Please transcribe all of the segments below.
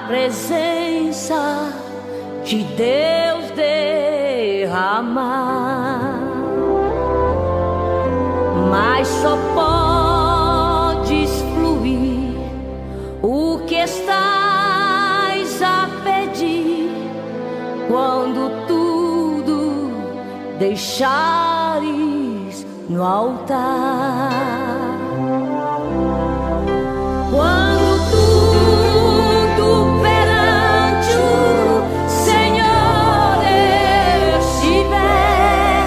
presença de Deus derramar, mas só podes fluir o que estás a pedir quando tudo deixares no altar. Quando tudo perante o Senhor estiver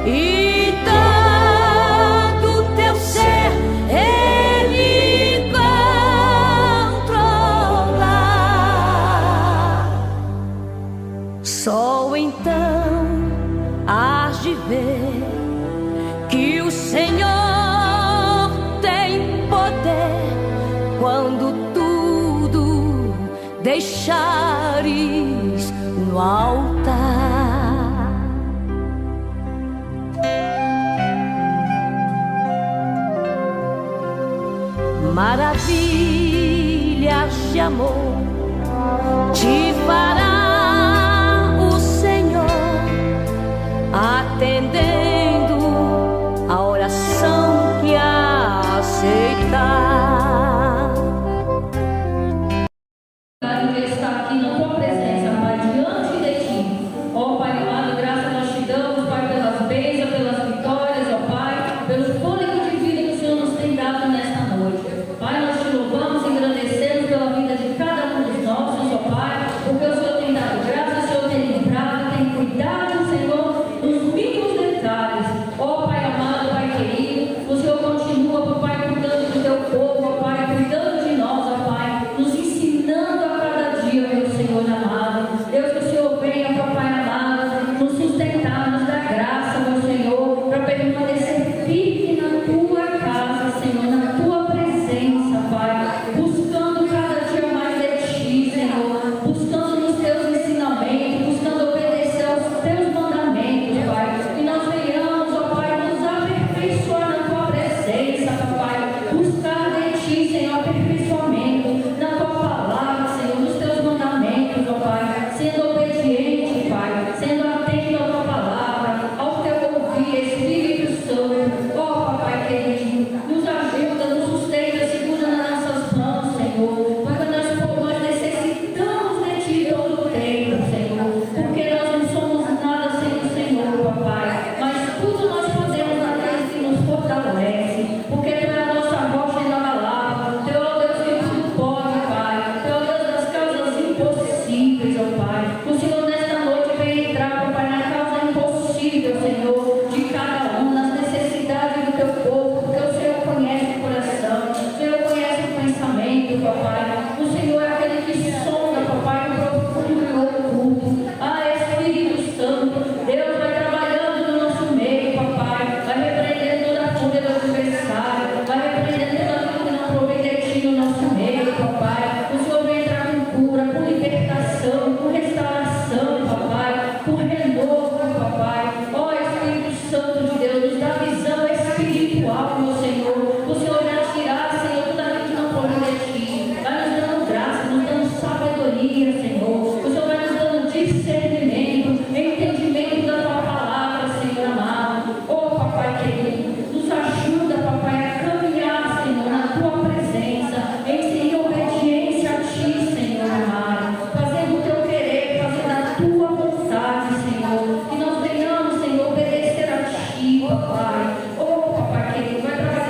e todo teu ser Ele controlar, só então hás de ver que o Senhor tem poder quando tudo deixares no altar. Maravilhas de amor te fará o Senhor, atendendo a oração que aceitar. Pai, oh papai querido, vai trabalhar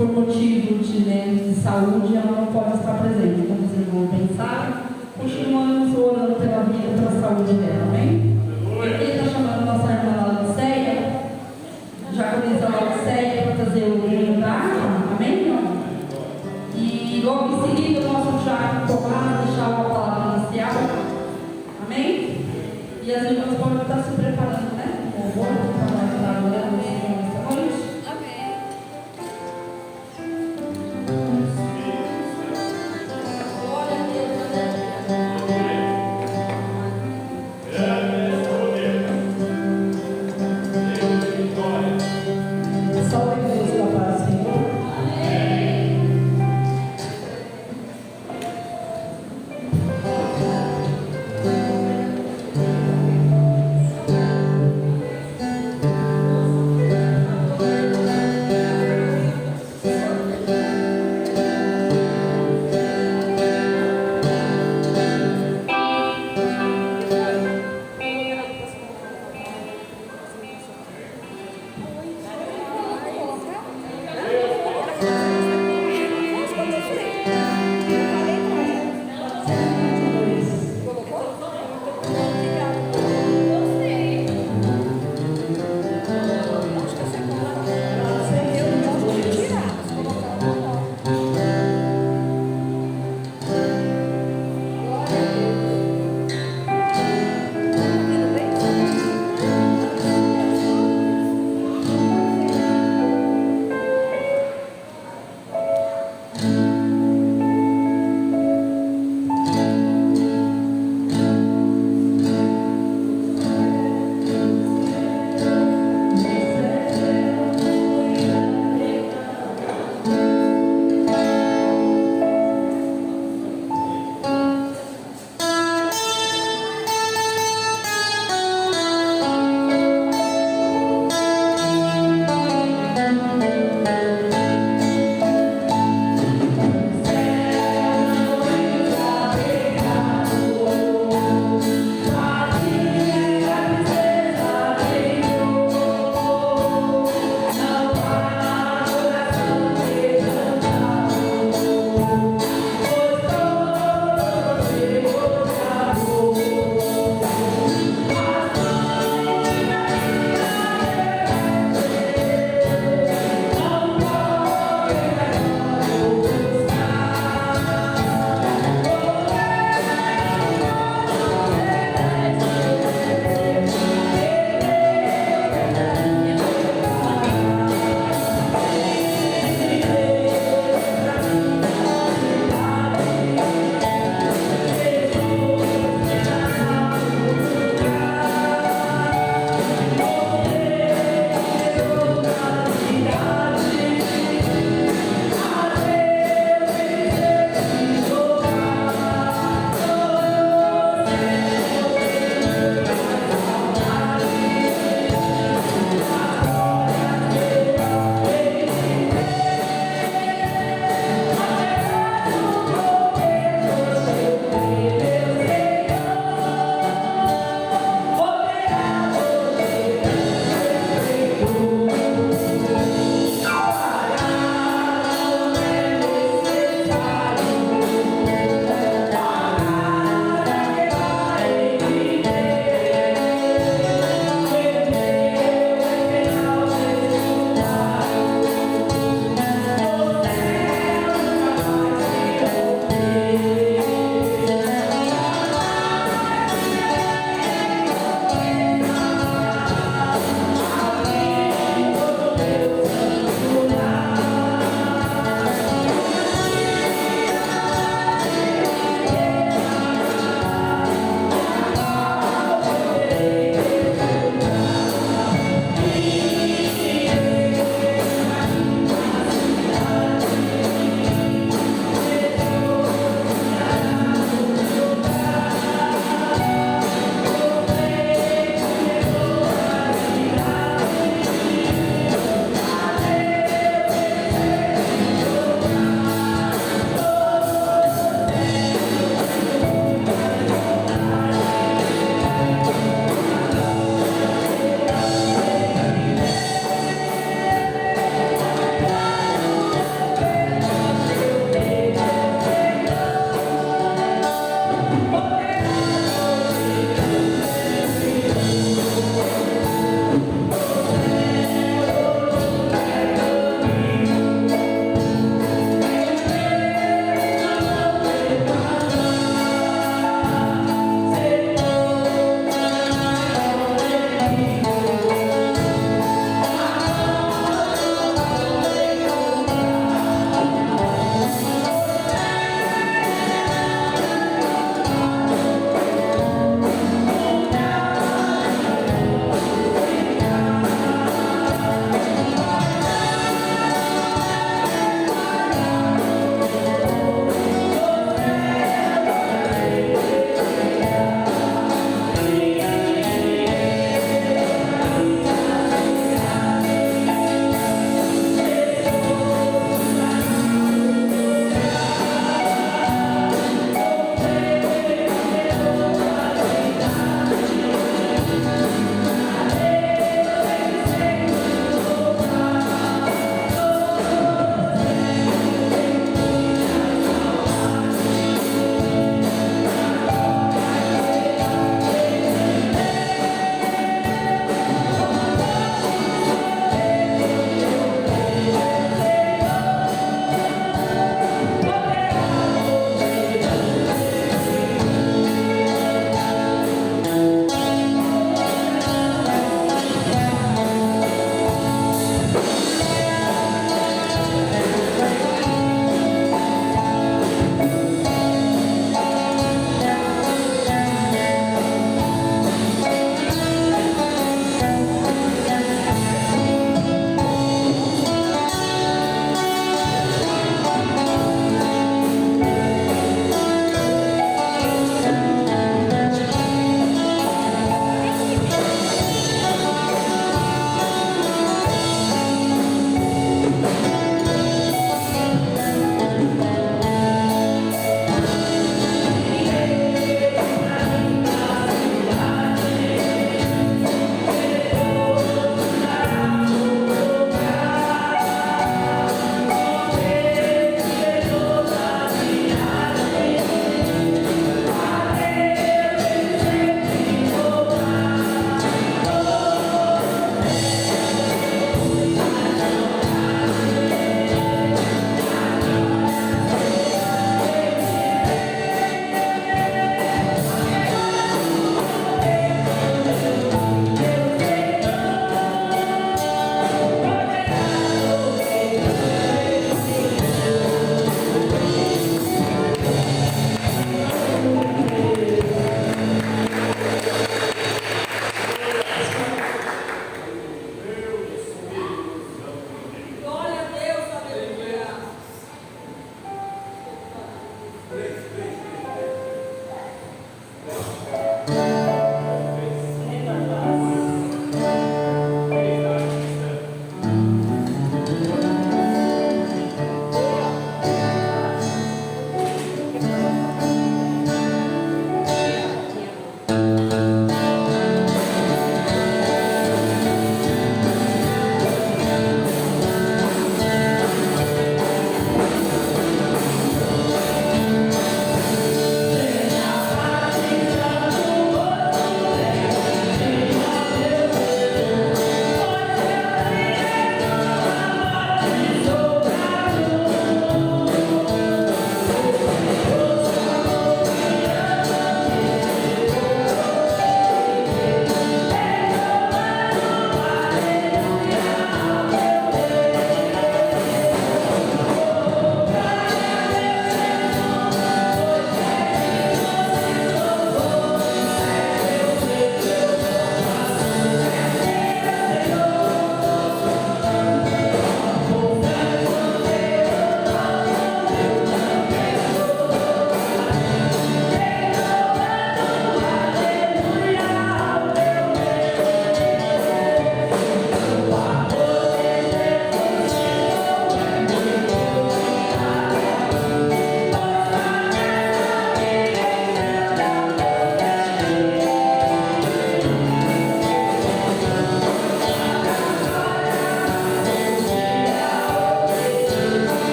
por motivo de saúde, ela não pode estar presente. Como vocês vão pensar, continuamos orando pela vida e pela saúde dela, amém? Ele está chamando a nossa irmã Laodiceia, japonesa Laodiceia, para fazer o lugar, amém, irmão? E logo em seguida o nosso Tiago tomar, deixar uma palavra inicial, amém? E as irmãs podem estar se preparando, né? Com o louvor, para nós estar orando esta noite.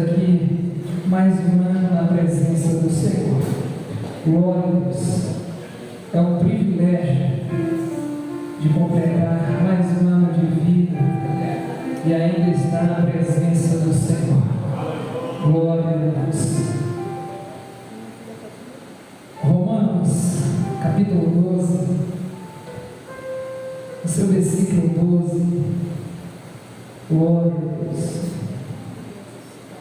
aqui mais um ano na presença do Senhor. Glória a Deus. É um privilégio de completar mais um ano de vida e ainda estar na presença do Senhor. Glória a Deus. Romanos, capítulo 12, o seu versículo 12. Glória a Deus.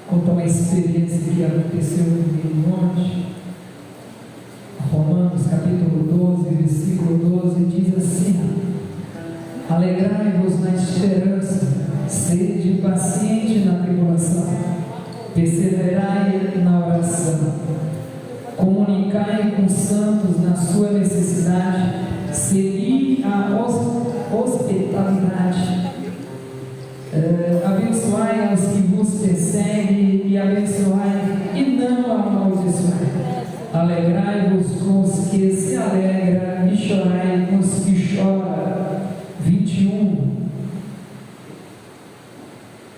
Conta uma experiência que aconteceu comigo ontem. Romanos capítulo 12, versículo 12 diz assim: alegrai-vos na esperança, sede paciente na tribulação, perseverai na oração, comunicai com os santos na sua necessidade, segui a hospitalidade, abençoai aos que vos perseguem e abençoai e não amaldiçoai. Alegrai-vos com os que se alegram e chorai com os que choram. 21.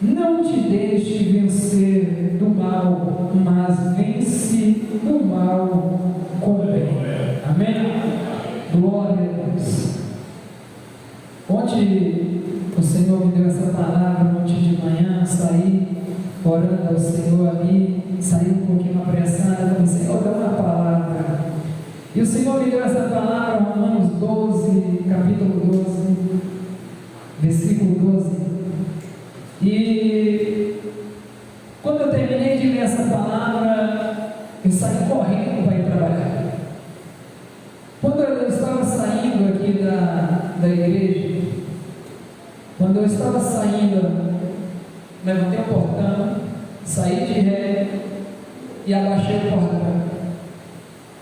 Não te deixe vencer do mal, mas vence o mal com o bem. Amém? Glória a Deus. Ontem o Senhor me deu essa palavra, ontem de manhã, saí orando ao Senhor ali, saí um pouquinho apressado, falei: Senhor, dá uma palavra. E o Senhor me deu essa palavra, Romanos 12, capítulo 12, versículo 12. E quando eu terminei de ler essa palavra, eu saí correndo para ir trabalhar. Quando eu estava saindo aqui da igreja, quando eu estava saindo, levantei o portão, saí de ré e abaixei o portão.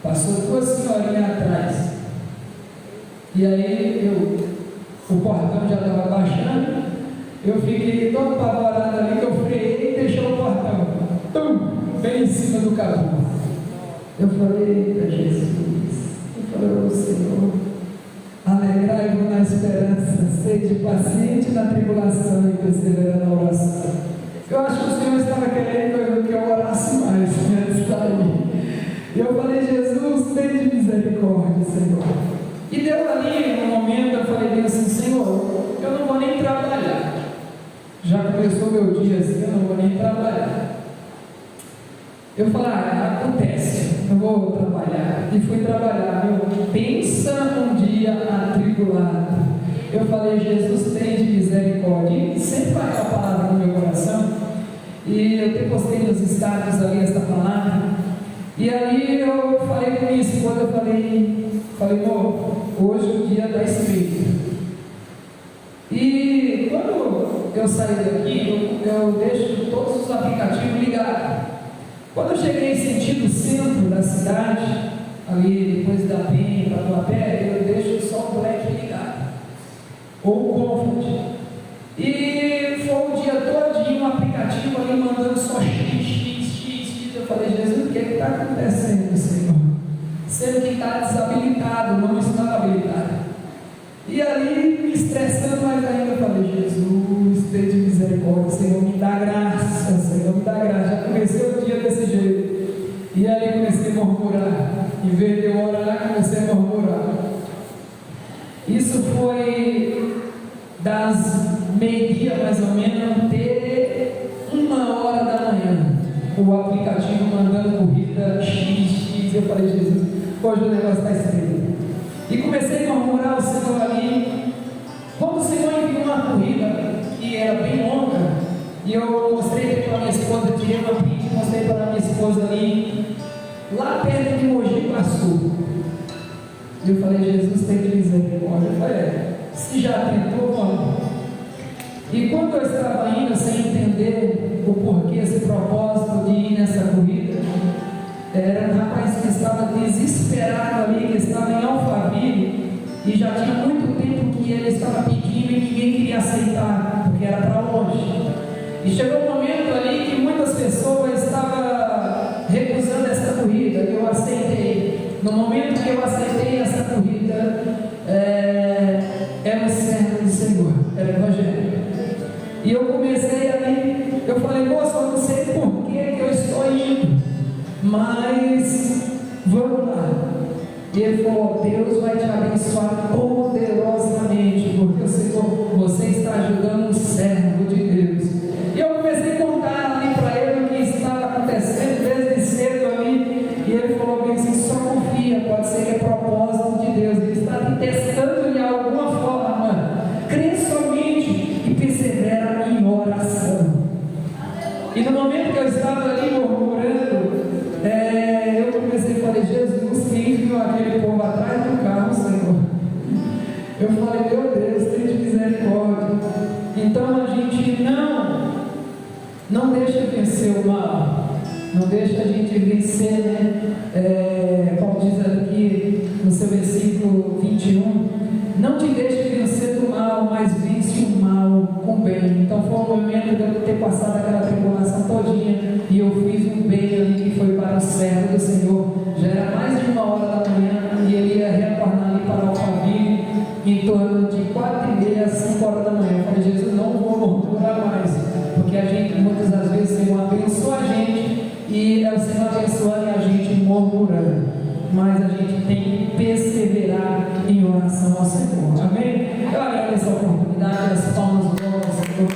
Passou duas senhorinhas atrás. E aí o portão já estava baixando. Eu fiquei todo apavorado ali, que eu freiei e deixei o portão bem em cima do capô. Eu falei: eita Jesus, eu falei: ô Senhor, alegrai-vos na esperança, sede paciente na tribulação e perseverando na oração. Eu acho que o Senhor estava querendo que eu orasse mais antes de sair. E eu falei: Jesus, tem de misericórdia, Senhor. E deu ali um momento, eu falei assim: Senhor, eu não vou nem trabalhar. Já começou meu dia assim, eu não vou nem trabalhar. Eu falei: acontece, eu vou trabalhar. E fui trabalhar. Pensa um dia atribulado. Eu falei: Jesus, tem de misericórdia. E sempre vai a palavra no meu coração. E eu até postei nos status ali essa palavra. E aí eu falei com minha esposa, eu falei: amor, hoje o dia está escrito. E quando eu saí daqui, eu deixo todos os aplicativos ligados. Quando eu cheguei em sentido centro da cidade, ali depois da Penha, para Tatuapé, eu deixo só o Black ligado, ou o Comfort. E foi o dia todinho um aplicativo ali mandando só X. Eu falei: Jesus, o que está acontecendo, Senhor? Sendo que está desabilitado, não está habilitado. E ali, me estressando mais ainda, eu falei: Jesus, tem de misericórdia, Senhor, me dá graça, Senhor, me dá graça. Já comecei o dia desse jeito. E ali comecei a murmurar. Em vez de eu orar, comecei a murmurar. Isso foi das meio-dia, mais ou menos, até 1h da manhã. O aplicativo mandando corrida X. Eu falei: Jesus, hoje o negócio está escrito. E comecei a murmurar ao Senhor ali. Quando o Senhor enviou uma corrida, que era bem longa, e eu mostrei para minha esposa, tirei uma print, mostrei para minha esposa ali, lá perto de Mogi Guaçu. E eu falei: Jesus, tem de misericórdia. Eu falei: se já tentou, vamos. E quando eu estava indo sem entender o porquê, esse propósito de ir nessa corrida, era um rapaz que estava desesperado ali, que estava em Alphaville, e já tinha muito tempo que ele estava pedindo e ninguém queria aceitar, porque era para longe. E chegou um momento ali que muitas pessoas estavam recusando essa corrida, e eu aceitei. No momento que eu aceitei essa corrida, era o servo do Senhor, era o Evangelho. E eu comecei ali, eu falei: moço, eu não sei porquê E ele falou: Deus vai te abençoar poderosamente, porque você está ajudando um servo de Deus. E eu comecei a contar ali para ele o que estava acontecendo desde cedo ali. E ele falou bem assim: só confia, pode ser que é propósito de Deus. Ele está te testando de alguma forma. Crê somente e persevera em oração. E no momento que eu estava ali murmurando, eu comecei a falar: Jesus, quem viu aquele povo atrás do carro, Senhor? Eu falei: meu Deus, tem de misericórdia. Então a gente não deixa vencer o mal, não deixa a gente vencer, né? Como diz aqui no seu versículo 21, não te deixe vencer do mal, mas vence o mal com o bem. Então foi um momento de eu ter passado aquela tribulação todinha e eu fiz um bem ali que foi para o servo do Senhor. Já era mais de 1h da manhã e ele ia retornar ali para o Alphaville em torno de 4h30 às 5h da manhã. Eu falei: Jesus, não vou murmurar mais, porque a gente muitas das vezes o Senhor abençoa a gente e é o Senhor abençoando e a gente murmurando. Mas a gente tem que perseverar em oração ao Senhor. Amém? Eu agradeço a oportunidade, as palmas do nome ao Senhor.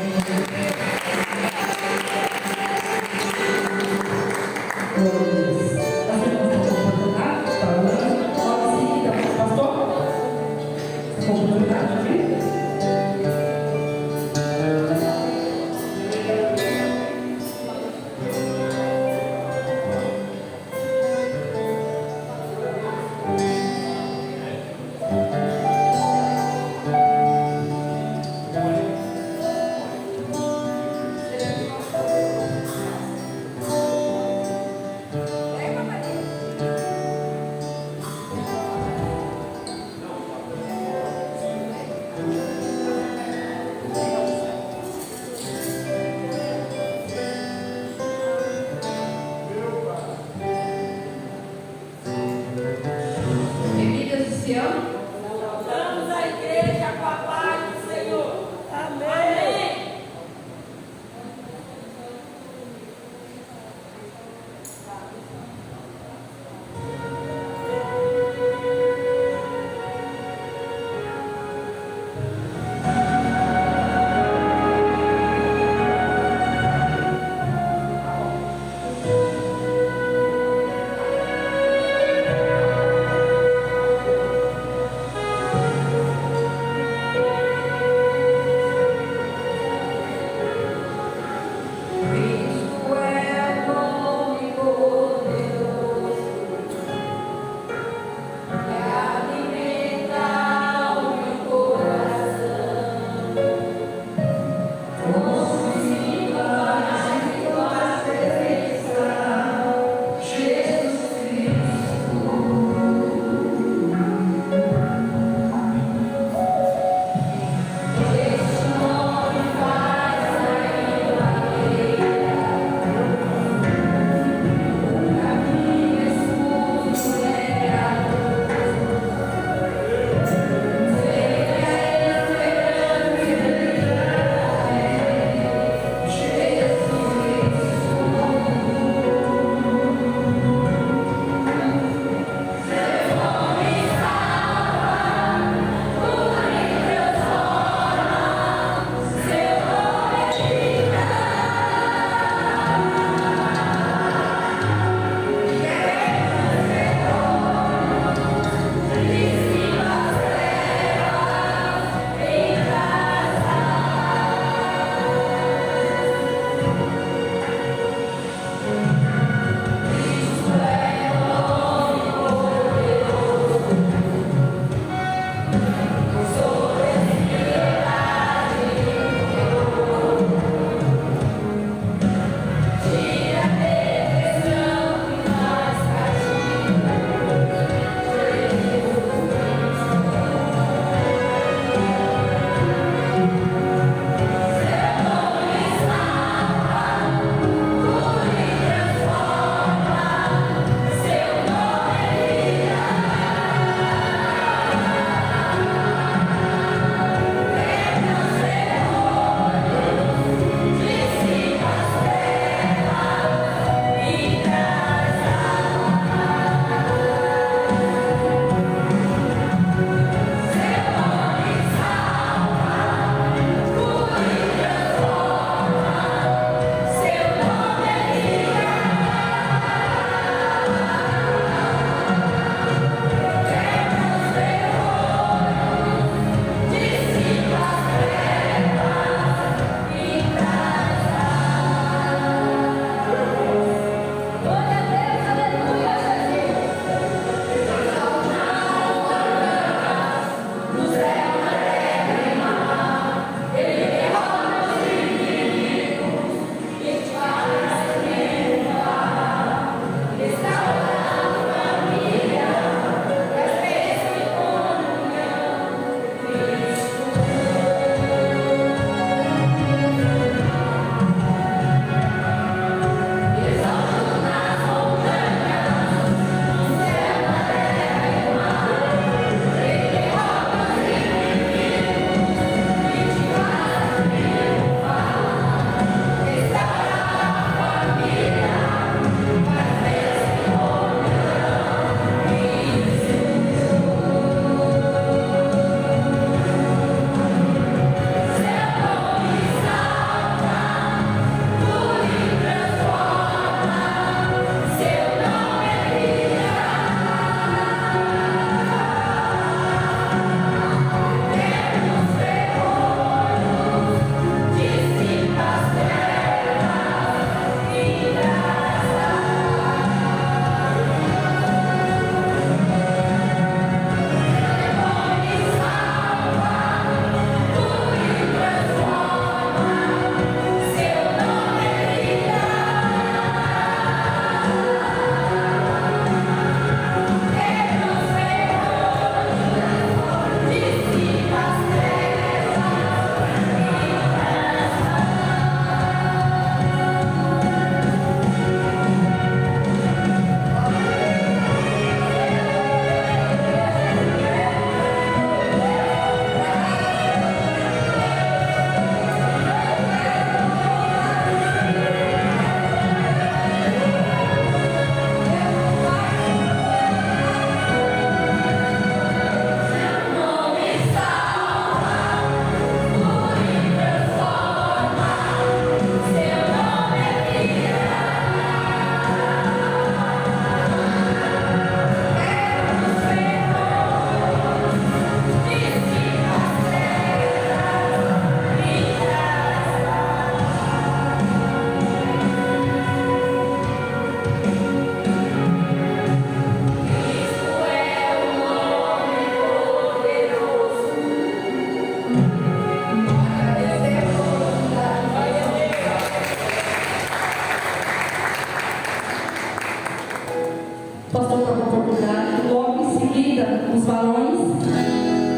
aceita os varões,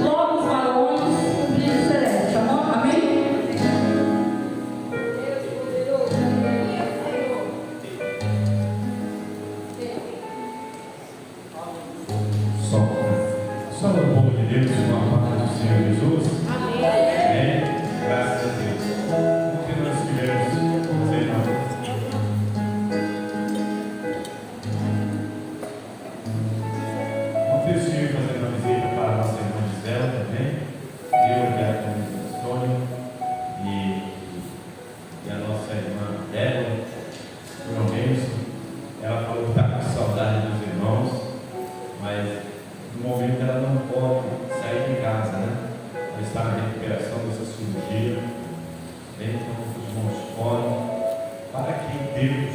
logo os varões, o brilho celeste. Amém? Só no povo de Deus, com a paz do Senhor Jesus. Amém. Graças a Deus. O que nós tivemos fazer ontem estive fazendo uma visita para a nossa irmã Gisela também. Eu e a irmã Sônia e a nossa irmã Débora, por menos. Ela falou que está com saudade dos irmãos, mas no momento ela não pode sair de casa, né? Ela está na recuperação dessa cirurgia. Então, os irmãos orem para que Deus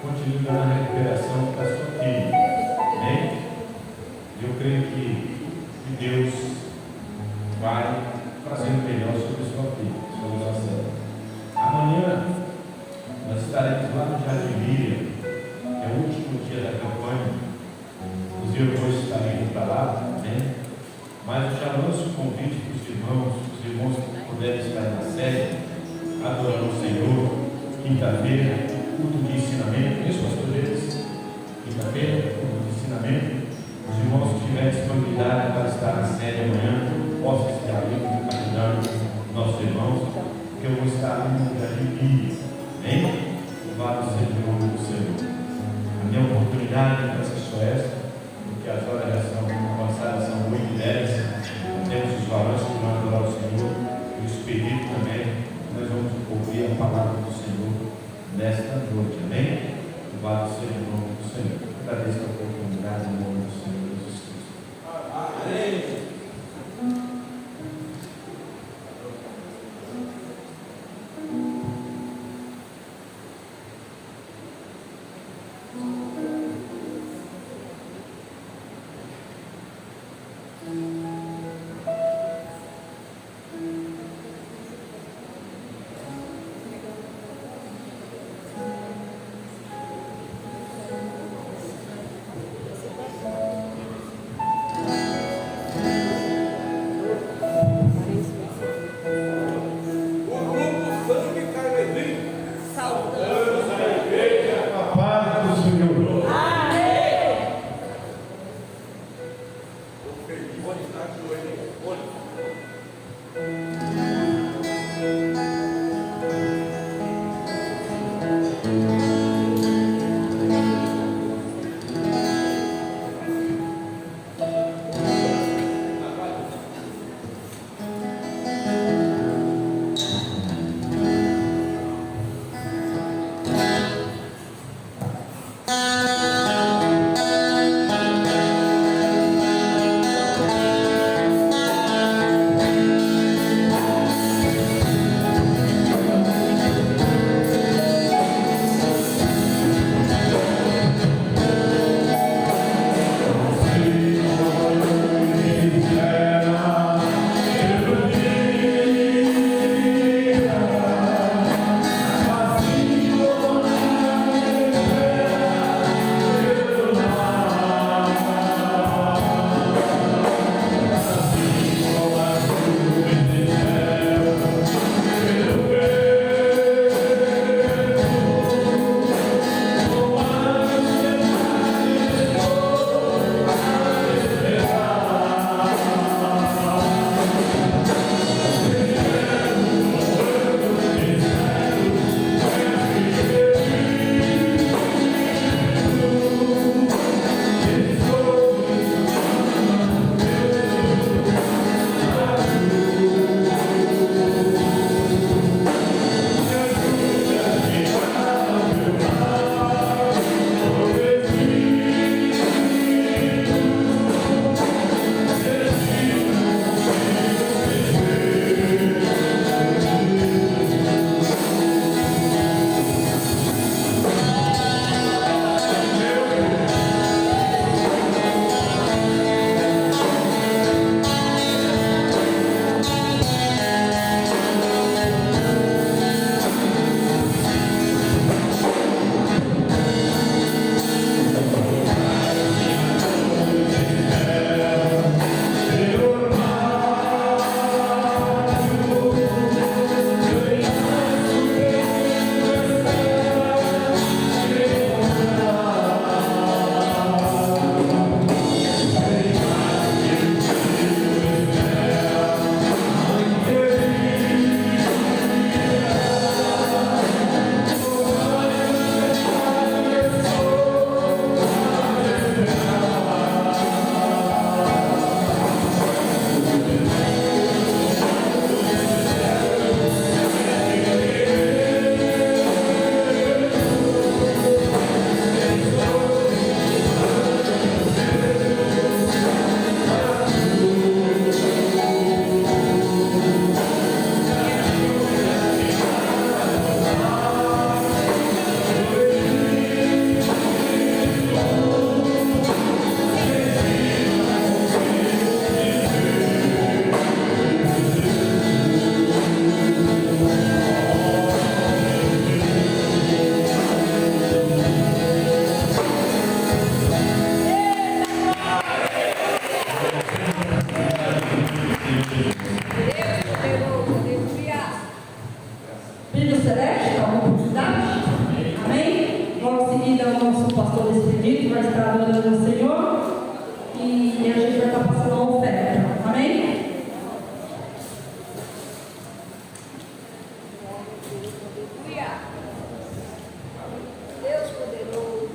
continue na recuperação da sua filha. Amém? Eu creio que Deus vai fazendo melhor sobre a sua filha, sobre a nossa. Amanhã nós estaremos lá no Jardim Miriam, que é o último dia da campanha. Os irmãos estarem indo para lá, né? Mas eu já lanço o convite para os irmãos que puderem estar na sede, adorando o Senhor. Quinta-feira, culto de ensinamento, isso, pastor Deus? Quinta-feira, culto de ensinamento. Os irmãos que tiverem disponibilidade para estar na sede amanhã, possam estar ali ajudando nossos irmãos, porque eu vou estar no Jardim Miriam. Amém? Louvado seja o nome do Senhor. A minha oportunidade para essa só essa. Porque as horas já são avançadas, são 8h10. Temos os varões que vão adorar o Senhor e os pedidos também. Nós vamos ouvir a palavra do Senhor nesta noite. Amém? Louvado seja o nome do Senhor. Agradeço a oportunidade em nome do Senhor Jesus Cristo. Amém. pastor Expedito vai estar adorando o Senhor e a gente vai estar passando a oferta. Amém? Deus poderoso.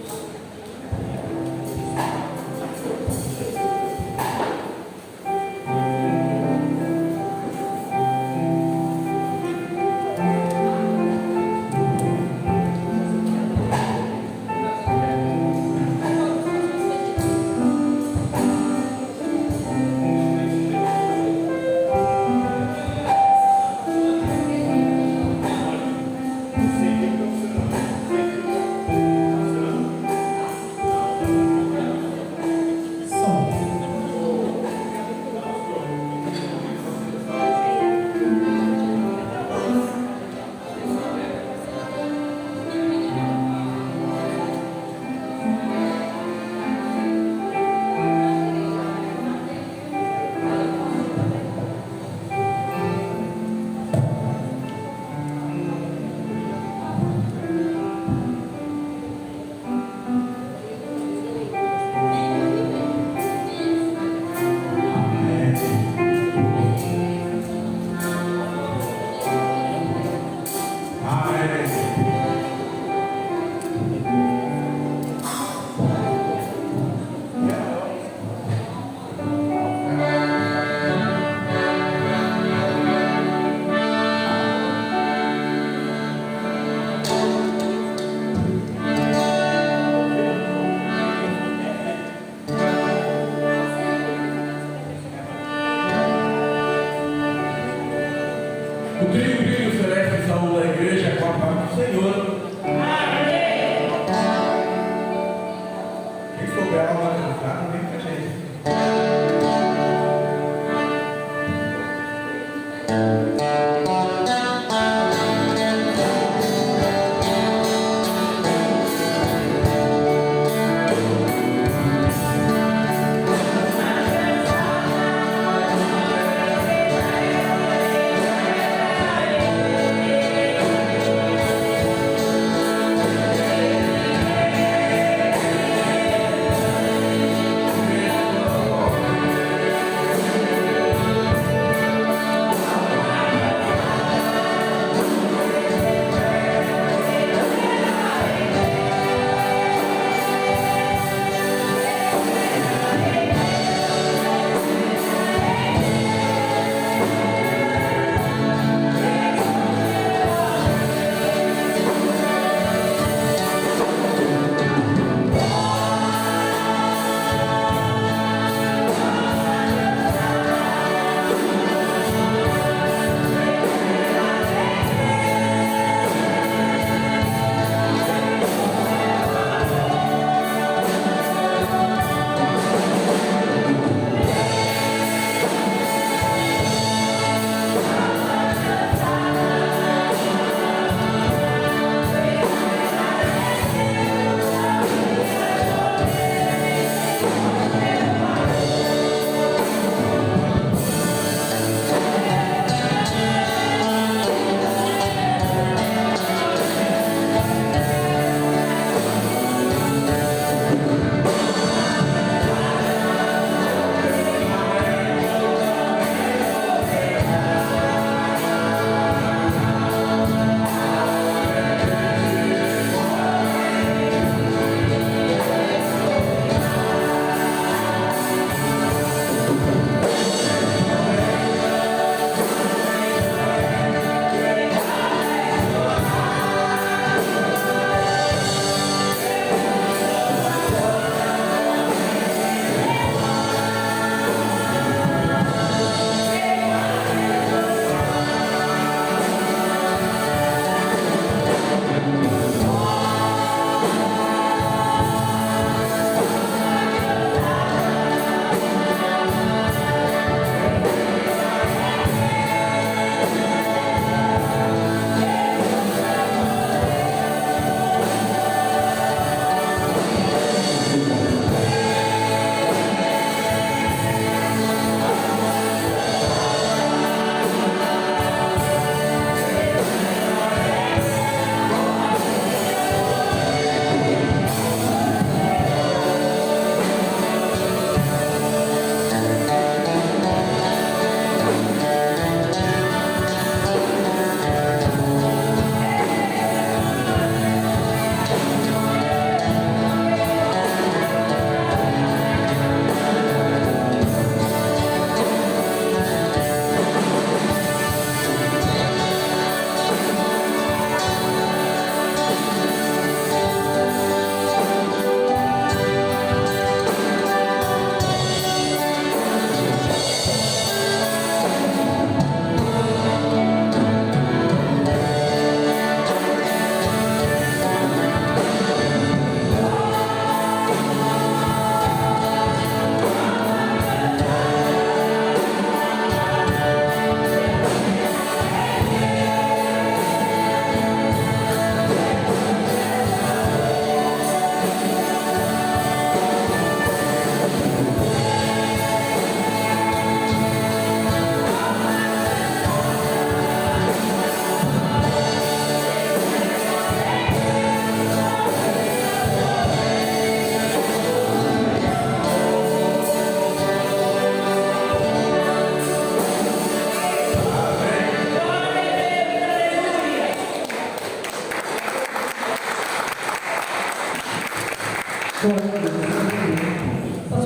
Passou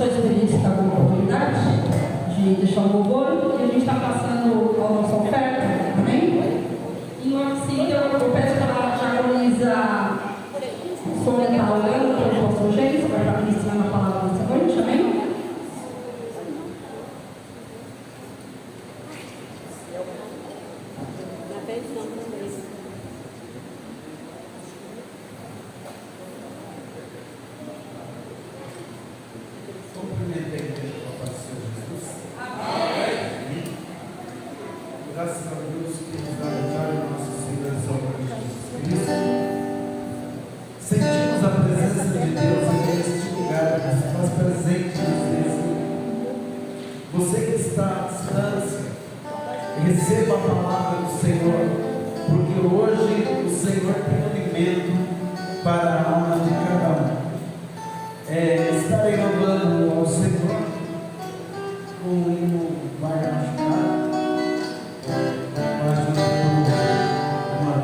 a experiência com alguma oportunidade de deixar o louvor e a gente está passando a nossa oferta, amém? E logo em seguida eu peço para a diaconisa Sônia estar orando pelo pastor Gênesis, vai estar ministrando a palavra nessa noite, amém? Cumprimentei a igreja com a paz do Senhor Jesus. Amém. Graças a Deus que nos dá a vitória do nosso Senhor e Salvador Jesus Cristo. Sentimos a presença de Deus neste lugar, que se faz presente nesse lugar. Você que está à distância, receba a palavra do Senhor, porque hoje o Senhor tem alimento para a alma de cada um. Estarei louvando ao Senhor com o hino Vai Machucar, mas uma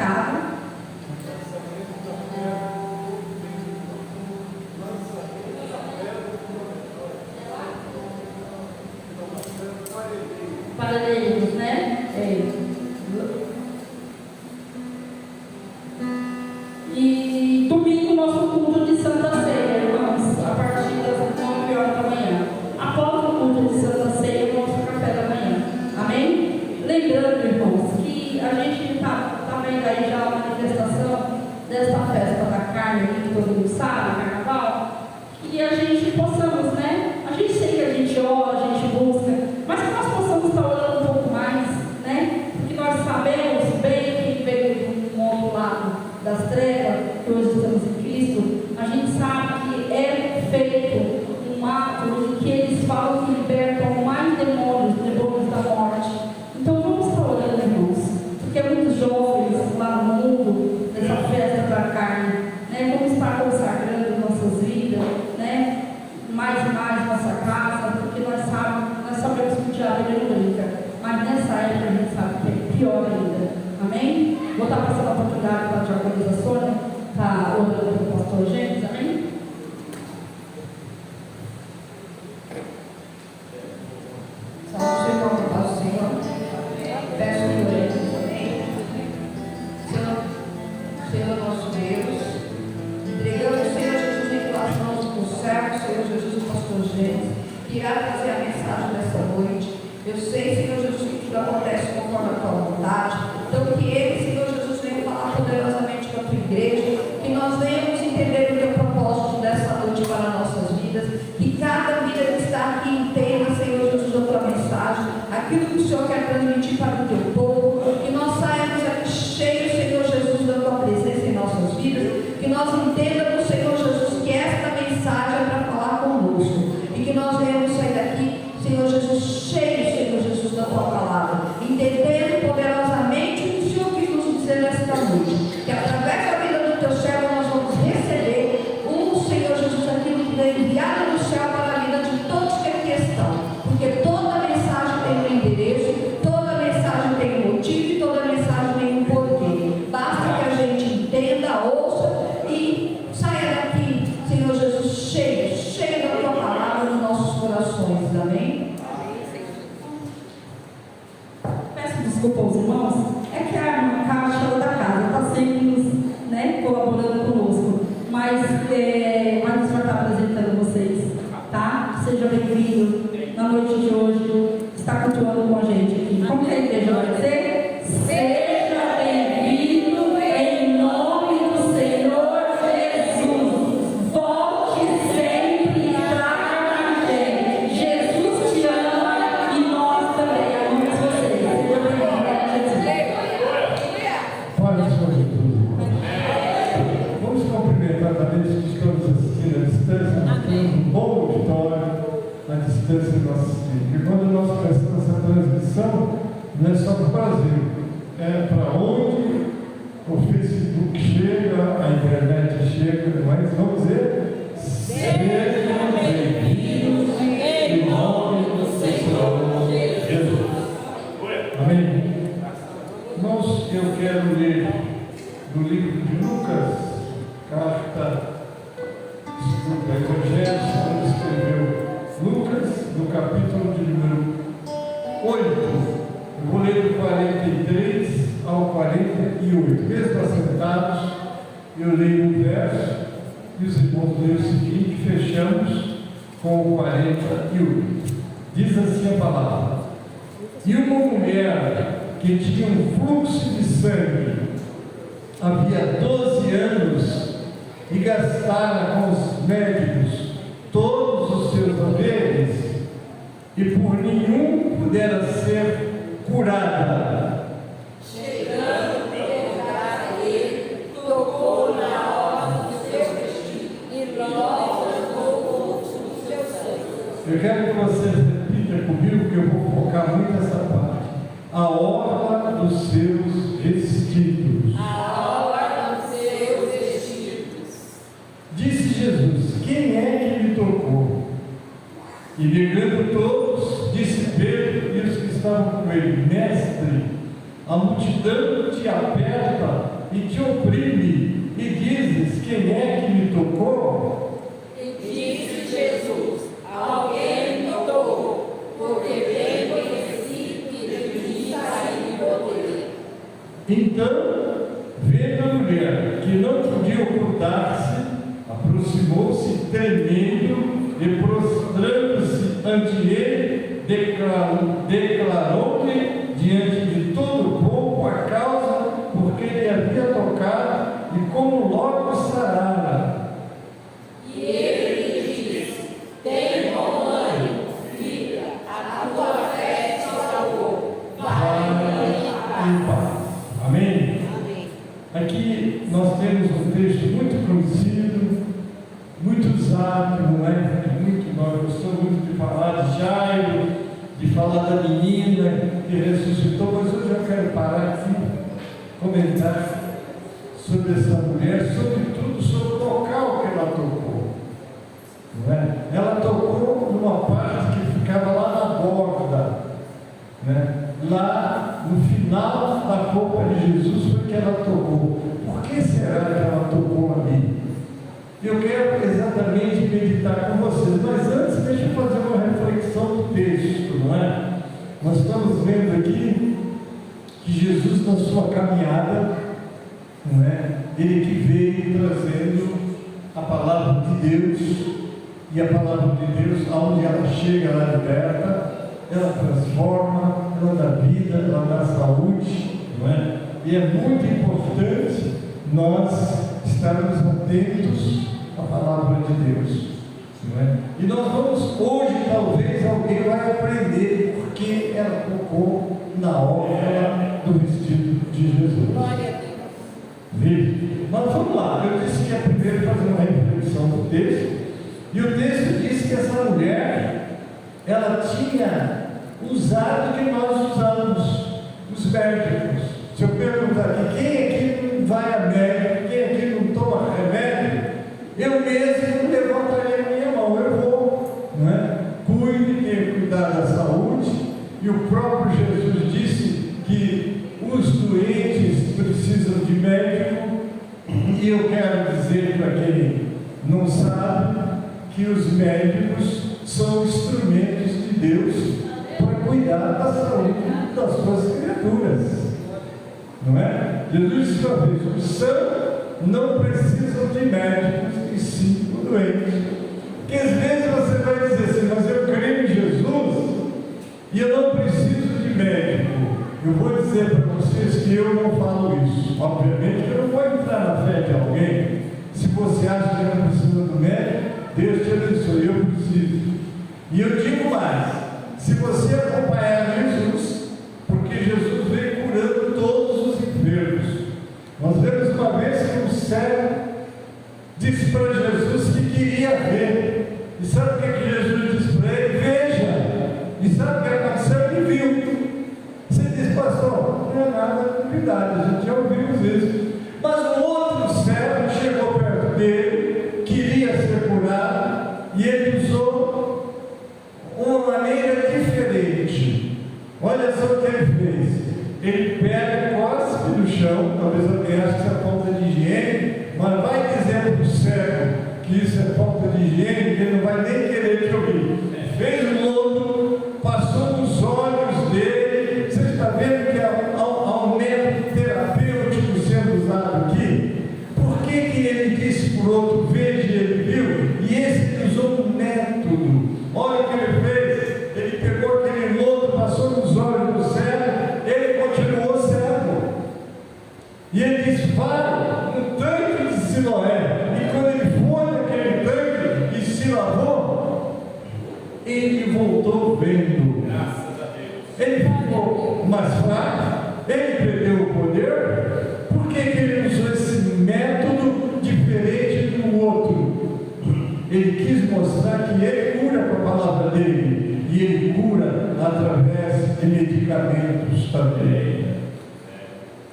pecado. Paralelos, né? E domingo, nosso culto de Santa Ceia, irmãos, a partir das 9 horas da manhã. Após o culto de Santa Ceia, o nosso café da manhã. Amém? Lembrando, irmãos, que a gente está vendo aí já a manifestação desta festa da carne, que todo mundo sabe, carnaval, que a gente possamos, né? A gente sei que a gente ora, a gente busca, mas que nós possamos estar orando um pouco mais, né? Porque nós sabemos bem que veio do outro lado das trevas, que hoje estamos em Cristo, a gente sabe que é feito um ato em que eles falam que libertam mais demônios da morte. Então vamos estar orando, irmãos, porque muitos jovens lá no mundo, nessa festa da carne, né? Vamos estar consagrando nossas vidas, né? Mais e mais nossa casa, porque nós sabemos que o diabo ele não brinca, mas nessa época a gente sabe que é pior ainda. Amém? Vou estar passando a oportunidade para a diaconisa Sônia, para orando pelo pastor Gênesis, amém? Salve, paz do Senhor. Peço que oremos, amém? Senhor nosso Deus, entregamos, Senhor Jesus, em tuas mãos do céu, Senhor Jesus, o pastor Gênesis, que irá trazer a mensagem dessa noite. Eu sei, Senhor Jesus, que tudo acontece conforme a tua vontade. Então, que ele, Senhor Jesus, venha falar poderosamente com a tua igreja, que nós venhamos entender o teu propósito dessa noite para nossas vidas, que cada vida que está aqui entenda, Senhor Jesus, a tua mensagem, aquilo que o Senhor quer transmitir para o teu povo, que nós saímos aqui cheios, Senhor Jesus, da tua presença em nossas vidas, que nós entendamos, Senhor Jesus, que esta mensagem é para falar conosco, e que nós venhamos sair daqui, Senhor Jesus, cheios, Senhor Jesus, da tua palavra, entendendo poderosamente o que o Senhor quis nos dizer nesta noite, que através da vida do teu servo nós vamos receber Senhor Jesus, aquilo que é enviado do céu para a vida de todos que aqui estão, porque toda mensagem tem um endereço, toda mensagem tem um motivo e toda mensagem tem um porquê. Basta que a gente entenda, ouça e saia daqui, Senhor Jesus, cheio da tua palavra nos nossos corações. Amém? Peço desculpa aos irmãos, é que a irmã Caixa da casa está sempre nos, né, colaborando conosco, mas o Senhor está apresentando vocês, tá? Seja bem-vindo na noite de hoje, está cultuando com a gente aqui. Como que a igreja vai dizer? Seja bem-vindo em nome do Senhor Jesus. Volte sempre e traga a gente. Jesus te ama e nós também amamos vocês. Seja bem-vindo, Jesus. Paz sobre tudo. Vamos cumprimentar também os que estamos assistindo à distância. Temos um bom auditório à distância do nosso filho. E quando nós começamos essa transmissão, não é só para o Brasil, é para onde o Facebook chega, a internet chega, mas vamos dizer, sejam bem-vindos em nome do Senhor Jesus. Amém? Irmãos, eu quero ler do livro de Lucas, Evangelho segundo escreveu Lucas, no capítulo de número 8. Eu vou ler do 43 ao 48. Mesmo assentados, eu leio um verso e os irmãos leem o seguinte, fechamos com o 48. Diz assim a palavra: E uma mulher que tinha um fluxo de sangue havia 12 anos e gastara com os médicos todos os seus haveres e por nenhum pudera ser curada. Chegando a ele, tocou na orla do seu vestido e logo lavou o seu sangue. Eu quero que vocês repitam comigo, que eu vou focar muito nessa parte. A orla dos seus vestidos. A orla dos seus vestidos. Disse Jesus: Quem é que me tocou? E negando todos, disse Pedro e os que estavam com ele: Mestre, a multidão te aperta e te oprime, e dizes: quem é que me tocou? E disse Jesus: alguém me tocou, porque bem conheci que de mim saiu poder. Então, vendo a mulher que não podia ocultar-se, aproximou-se tremendo e prostrando-se ante ele, declarou-lhe diante de todo o povo a causa porque ele havia tocado e como logo sarara. E ele lhe disse: tem bom ânimo, filha, a tua fé te salvou. Vai em paz. Amém? Amém. Aqui nós temos um texto muito conhecido, muito usado, não é? Nós gostamos muito de falar de Jairo, de falar da menina que ressuscitou, mas hoje eu quero parar aqui e comentar sobre essa mulher, sobretudo sobre o local que ela tocou. Não é? Ela tocou numa parte que ficava lá na borda, né? Lá no final da roupa de Jesus foi que ela tocou. Por que será que ela tocou ali? Eu quero exatamente meditar com vocês, mas antes deixa eu fazer uma reflexão do texto, não é? Nós estamos vendo aqui que Jesus, na sua caminhada, não é? Ele que veio trazendo a palavra de Deus, e a palavra de Deus, aonde ela chega, ela liberta, ela transforma, ela dá vida, ela dá saúde, não é? E é muito importante nós estarmos atentos à palavra de Deus, não é? E nós vamos hoje, talvez alguém vai aprender porque ela tocou na obra do vestido de Jesus. Glória a Deus. Vive. Mas vamos lá, eu disse que é primeiro fazer uma reflexão do texto, e o texto diz que essa mulher, ela tinha usado o que nós usamos, os médicos. Se eu perguntar aqui, quem aqui não vai a médico, quem aqui não toma remédio, eu mesmo levantaria a minha mão, eu vou, não é? Cuide, tenha cuidado da saúde, e o próprio Jesus disse que os doentes precisam de médico, e eu quero dizer para quem não sabe, que os médicos são instrumentos de Deus para cuidar da saúde das suas criaturas, não é? Jesus disse uma vez: os sãos não precisam de médicos, e sim o doente. Porque às vezes você vai dizer assim: mas eu creio em Jesus e eu não preciso de médico. Eu vou dizer para vocês que eu não falo isso. Obviamente que eu não vou entrar na fé de alguém. Se você acha que não precisa do médico, Deus te abençoe, eu preciso. E eu digo mais: se você acompanhar Jesus, porque Jesus veio curando todos os enfermos. Nós vemos uma vez que um cego disse para Jesus que queria ver. E sabe o que Jesus disse para ele? Veja. E sabe o que aconteceu? Ele viu. Você diz: pastor, não é nada novidade, a gente já ouviu isso. Mas um outro cego chegou perto dele, queria ser curado, e ele usou uma maneira diferente. Olha só o que ele fez. Ele pega, cospe no chão, talvez alguém ache que isso é falta de higiene, mas vai dizer para o cego que isso é falta de higiene, que ele não vai nem querer te ouvir. Fez um lodo, passou nos olhos dele. Você está vendo que há um método terapêutico sendo usado aqui? Por que ele disse para o outro: veja, ele viu? E esse ele usou um método. Olha o que ele fez. Ele pegou aquele lodo, passou nos olhos do cego, ele continuou cego. E ele disse: vai no tanque de Siloé. E quando ele foi naquele tanque e se lavou, ele voltou vendo. Graças a Deus. Ele ficou mais fraco, ele perdeu o poder. Por que ele usou esse método diferente do outro? Ele quis mostrar que ele cura com a palavra dele, e ele cura através de medicamentos também.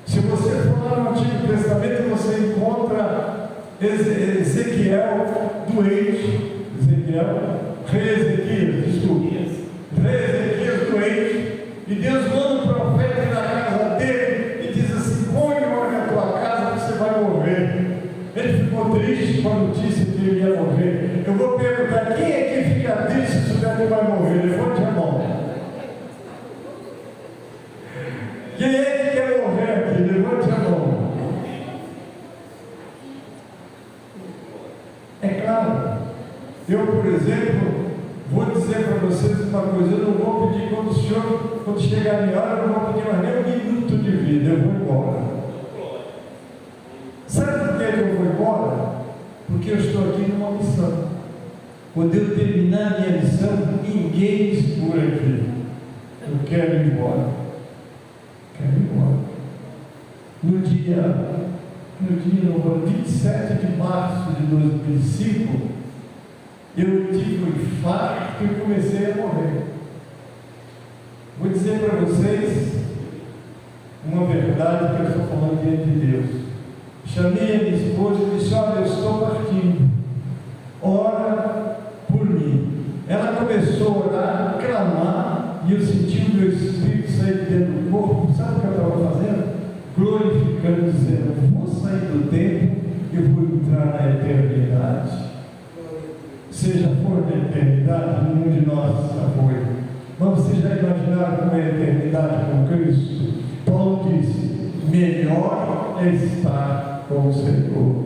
Se você for lá no Antigo Testamento, você encontra Ezequiel doente, rei Ezequias, doente, e Deus manda um profeta na casa dele e diz assim: põe em ordem a tua casa, triste com a notícia que ele ia morrer. Eu vou perguntar: quem é que fica triste se souber que vai morrer? Levante a mão. Quem é que quer morrer aqui? Levante a mão. É claro, eu, por exemplo, vou dizer para vocês uma coisa: eu não vou pedir quando chegar a minha hora, eu não vou pedir mais nem um minuto de vida, eu vou embora. Sabe por que eu vou embora? Porque eu estou aqui numa missão. Quando eu terminar minha missão, ninguém me segura aqui. Eu quero ir embora. Quero ir embora. No dia 27 de março de 2005, eu tive um infarto e comecei a morrer. Vou dizer para vocês uma verdade que eu estou falando diante de Deus. Chamei a minha esposa e disse: olha, eu estou partindo, ora por mim. Ela começou a orar, a clamar, e eu senti o meu espírito sair de dentro do corpo. Sabe o que eu estava fazendo? Glorificando, dizendo: vou sair do tempo e vou entrar na eternidade. Seja for na eternidade, nenhum de nós já foi. Mas vocês já imaginaram como é a eternidade com Cristo? Paulo disse: melhor é estar com o Senhor.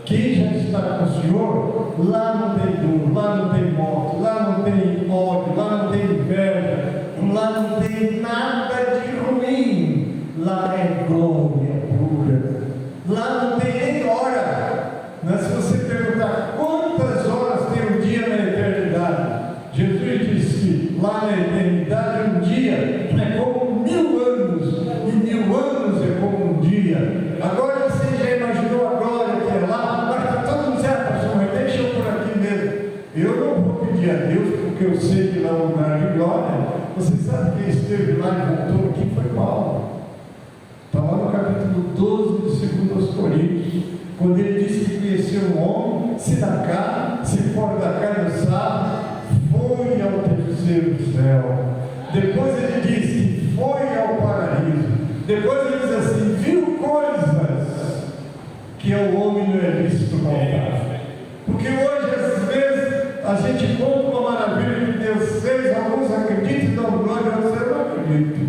Quem já está com o Senhor, lá não tem dor, lá não tem morte, lá não tem ódio, lá não tem inveja, lá não tem nada de ruim, lá é glória pura, lá não tem nem hora. Mas se você perguntar quantas horas tem um dia na eternidade, Jesus disse que lá na eternidade um dia é como 1000 anos, e 1000 anos é como um dia. Agora você já imaginou a glória que é lá? Mas está todo mundo certo, pastor, mas deixa eu por aqui mesmo. Eu não vou pedir a Deus, porque eu sei que lá é um lugar de glória. Você sabe quem esteve lá e voltou aqui? Foi Paulo. Está lá no capítulo 12 de 2 Coríntios, quando ele disse que conheceu um homem, se na carne, se fora da carne não sabe, foi ao terceiro céu. Depois ele diz que foi ao paraíso. Depois ele diz assim: viu coisas que ao homem não é lícito contar. Porque hoje, às vezes, a gente conta uma maravilha que Deus fez, alguns acreditam e dão glória, outros não acreditam.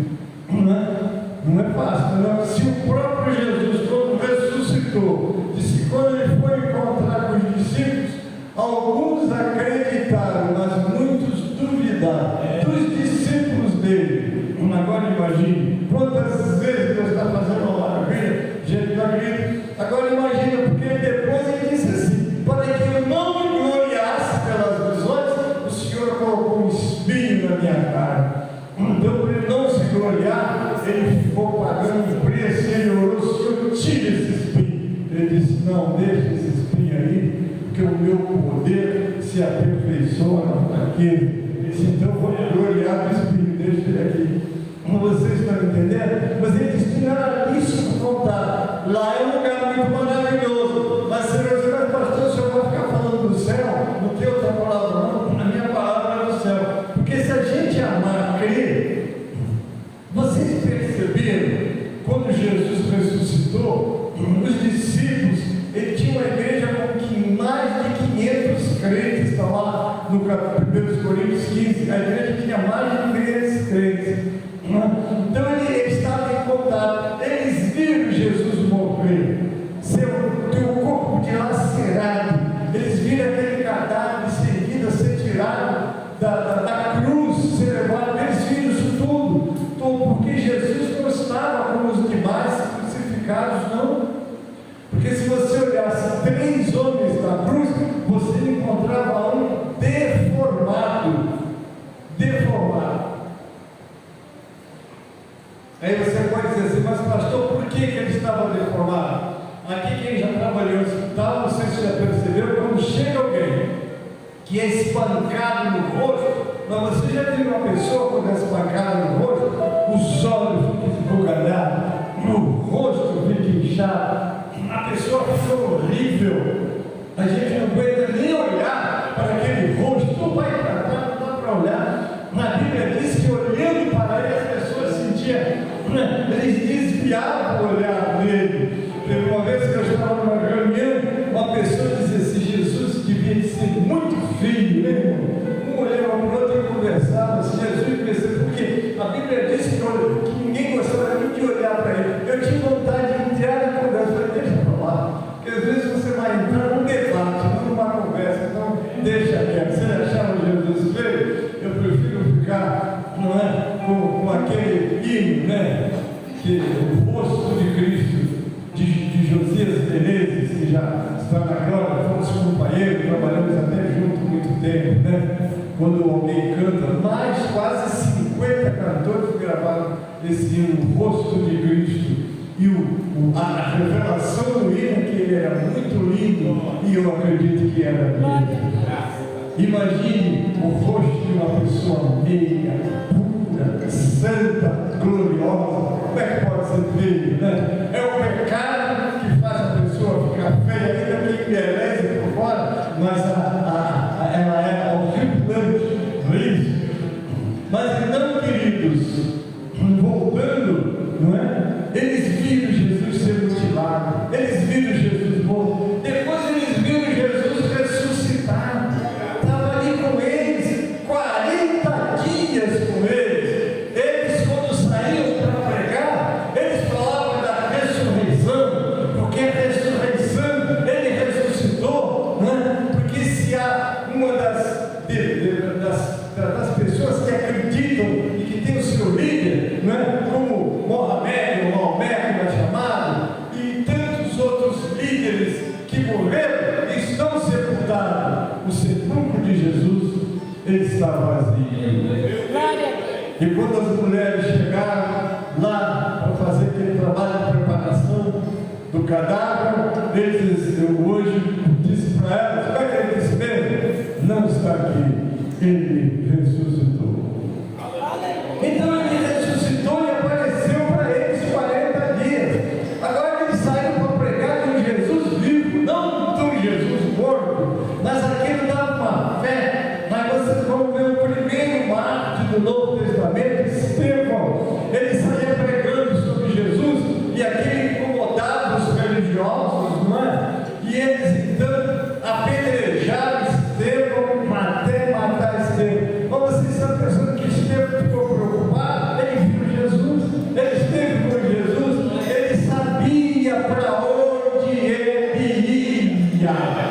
Não é fácil, não. Se o próprio Jesus, quando ressuscitou, disse que quando ele foi encontrar com os discípulos, alguns acreditaram, mas muitos duvidaram. Dos discípulos dele. Agora imagine quantas vezes Deus está fazendo uma maravilha, gente não acredita. Agora imagina, porque depois ele disse assim: para que eu não me gloriasse pelas visões, o Senhor colocou um espinho na minha carne. Então, para ele não se gloriar, ele ficou pagando o preço, e ele orou: Senhor, tira esse espinho. Ele disse: não, deixa esse espinho aí, porque o meu poder se aperfeiçoa na fraqueza. Ele disse: então vou me gloriar do espinho, deixa ele aqui. Vocês estão entendendo? Mas ele disse que não era isso para contar. Lá é um lugar muito maravilhoso. Mas se você vai, pastor, o senhor vai ficar falando do céu, não tem outra palavra não, a minha palavra é do céu. Porque se a gente amar, crer, vocês perceberam, quando Jesus ressuscitou, os discípulos, ele tinha uma igreja com mais de 500 crentes, está lá no 1 Coríntios 15, a igreja tinha mais de 500 crentes. Então ele estava em contato, eles viram Jesus morrer, teu corpo dilacerado, eles viram aquele cadáver sem vida ser tirado da cruz, ser levado, eles viram isso tudo, porque Jesus não estava como os demais crucificados, não. Porque se você olhasse 3 homens na cruz, você encontrava um deformado. Aí você pode dizer assim: mas pastor, por que ele estava deformado? Aqui quem já trabalhou no hospital, não sei se já percebeu, quando chega alguém que é espancado no rosto, mas você já viu uma pessoa quando é espancada no rosto, os olhos ficam esbugalhados, o rosto fica inchado, a pessoa fica horrível, a gente não aguenta nem olhar para aquele rosto, não vai tratar, não dá para olhar. Na Bíblia diz que olhando para ele as pessoas sentiam, eles desviavam o olhar dele. Teve uma vez que eu estava numa reunião, uma pessoa dizia Jesus devia de ser muito frio, né, irmão? Um olhava para o outro e conversava, assim, Jesus pensando, porque a Bíblia diz que ninguém gostava nem de olhar para ele. Eu tinha vontade de entrar na conversa, falei, deixa para lá, porque às vezes você vai entrar num debate, não numa conversa, então deixa quieto. Você achava Jesus feio? Eu prefiro ficar, não é, com aquele hino, né? Que o rosto de Cristo, de Josias Menezes, que já está na glória, fomos companheiros, trabalhamos até junto muito tempo, né? Quando alguém canta, mais quase 50 cantores gravaram esse hino, o rosto de Cristo. E a revelação do hino, que ele era muito lindo, e eu acredito que era lindo. Imagine o rosto de uma pessoa meiga, pura, santa, gloriosa. Como é que pode ser feio, né? É o pecado que faz a pessoa ficar feia, ainda que embeleze por fora, mas ela é horripilante, não é isso? Mas então, queridos, voltando, não é? Eles viram Jesus ser mutilado, eles viram Jesus morto, depois eles viram Jesus ressuscitado. Estava ali com eles, 40 dias com eles. Eles, quando saíam para pregar, eles falavam da ressurreição, porque a ressurreição, ele ressuscitou, né? Porque se há uma das pessoas que acreditam e que tem o seu líder, né? Como Mohamed, ou Maomé, como é chamado, e tantos outros líderes que morreram e estão sepultados, o sepulcro de Jesus, ele está vazio. E quando as mulheres chegaram lá para fazer aquele trabalho de preparação do cadáver, eu hoje disse para elas, como é que ele disse mesmo? Não está aqui, ele ressuscitou. Então ele ressuscitou e apareceu para eles 40 dias. Agora eles saíram para pregar de um Jesus vivo, não de um Jesus morto, mas aquele dava uma fé. Mas vocês vão ver o primeiro mártir do Novo Testamento, Estevão. Ele saía pregando sobre Jesus e aquele incomodava os religiosos, não é? E eles então apedrejaram Estevão até matar Estevão. Mas vocês estão pensando que Estevão ficou preocupado? Ele viu Jesus, ele esteve com Jesus, ele sabia para onde ele ia.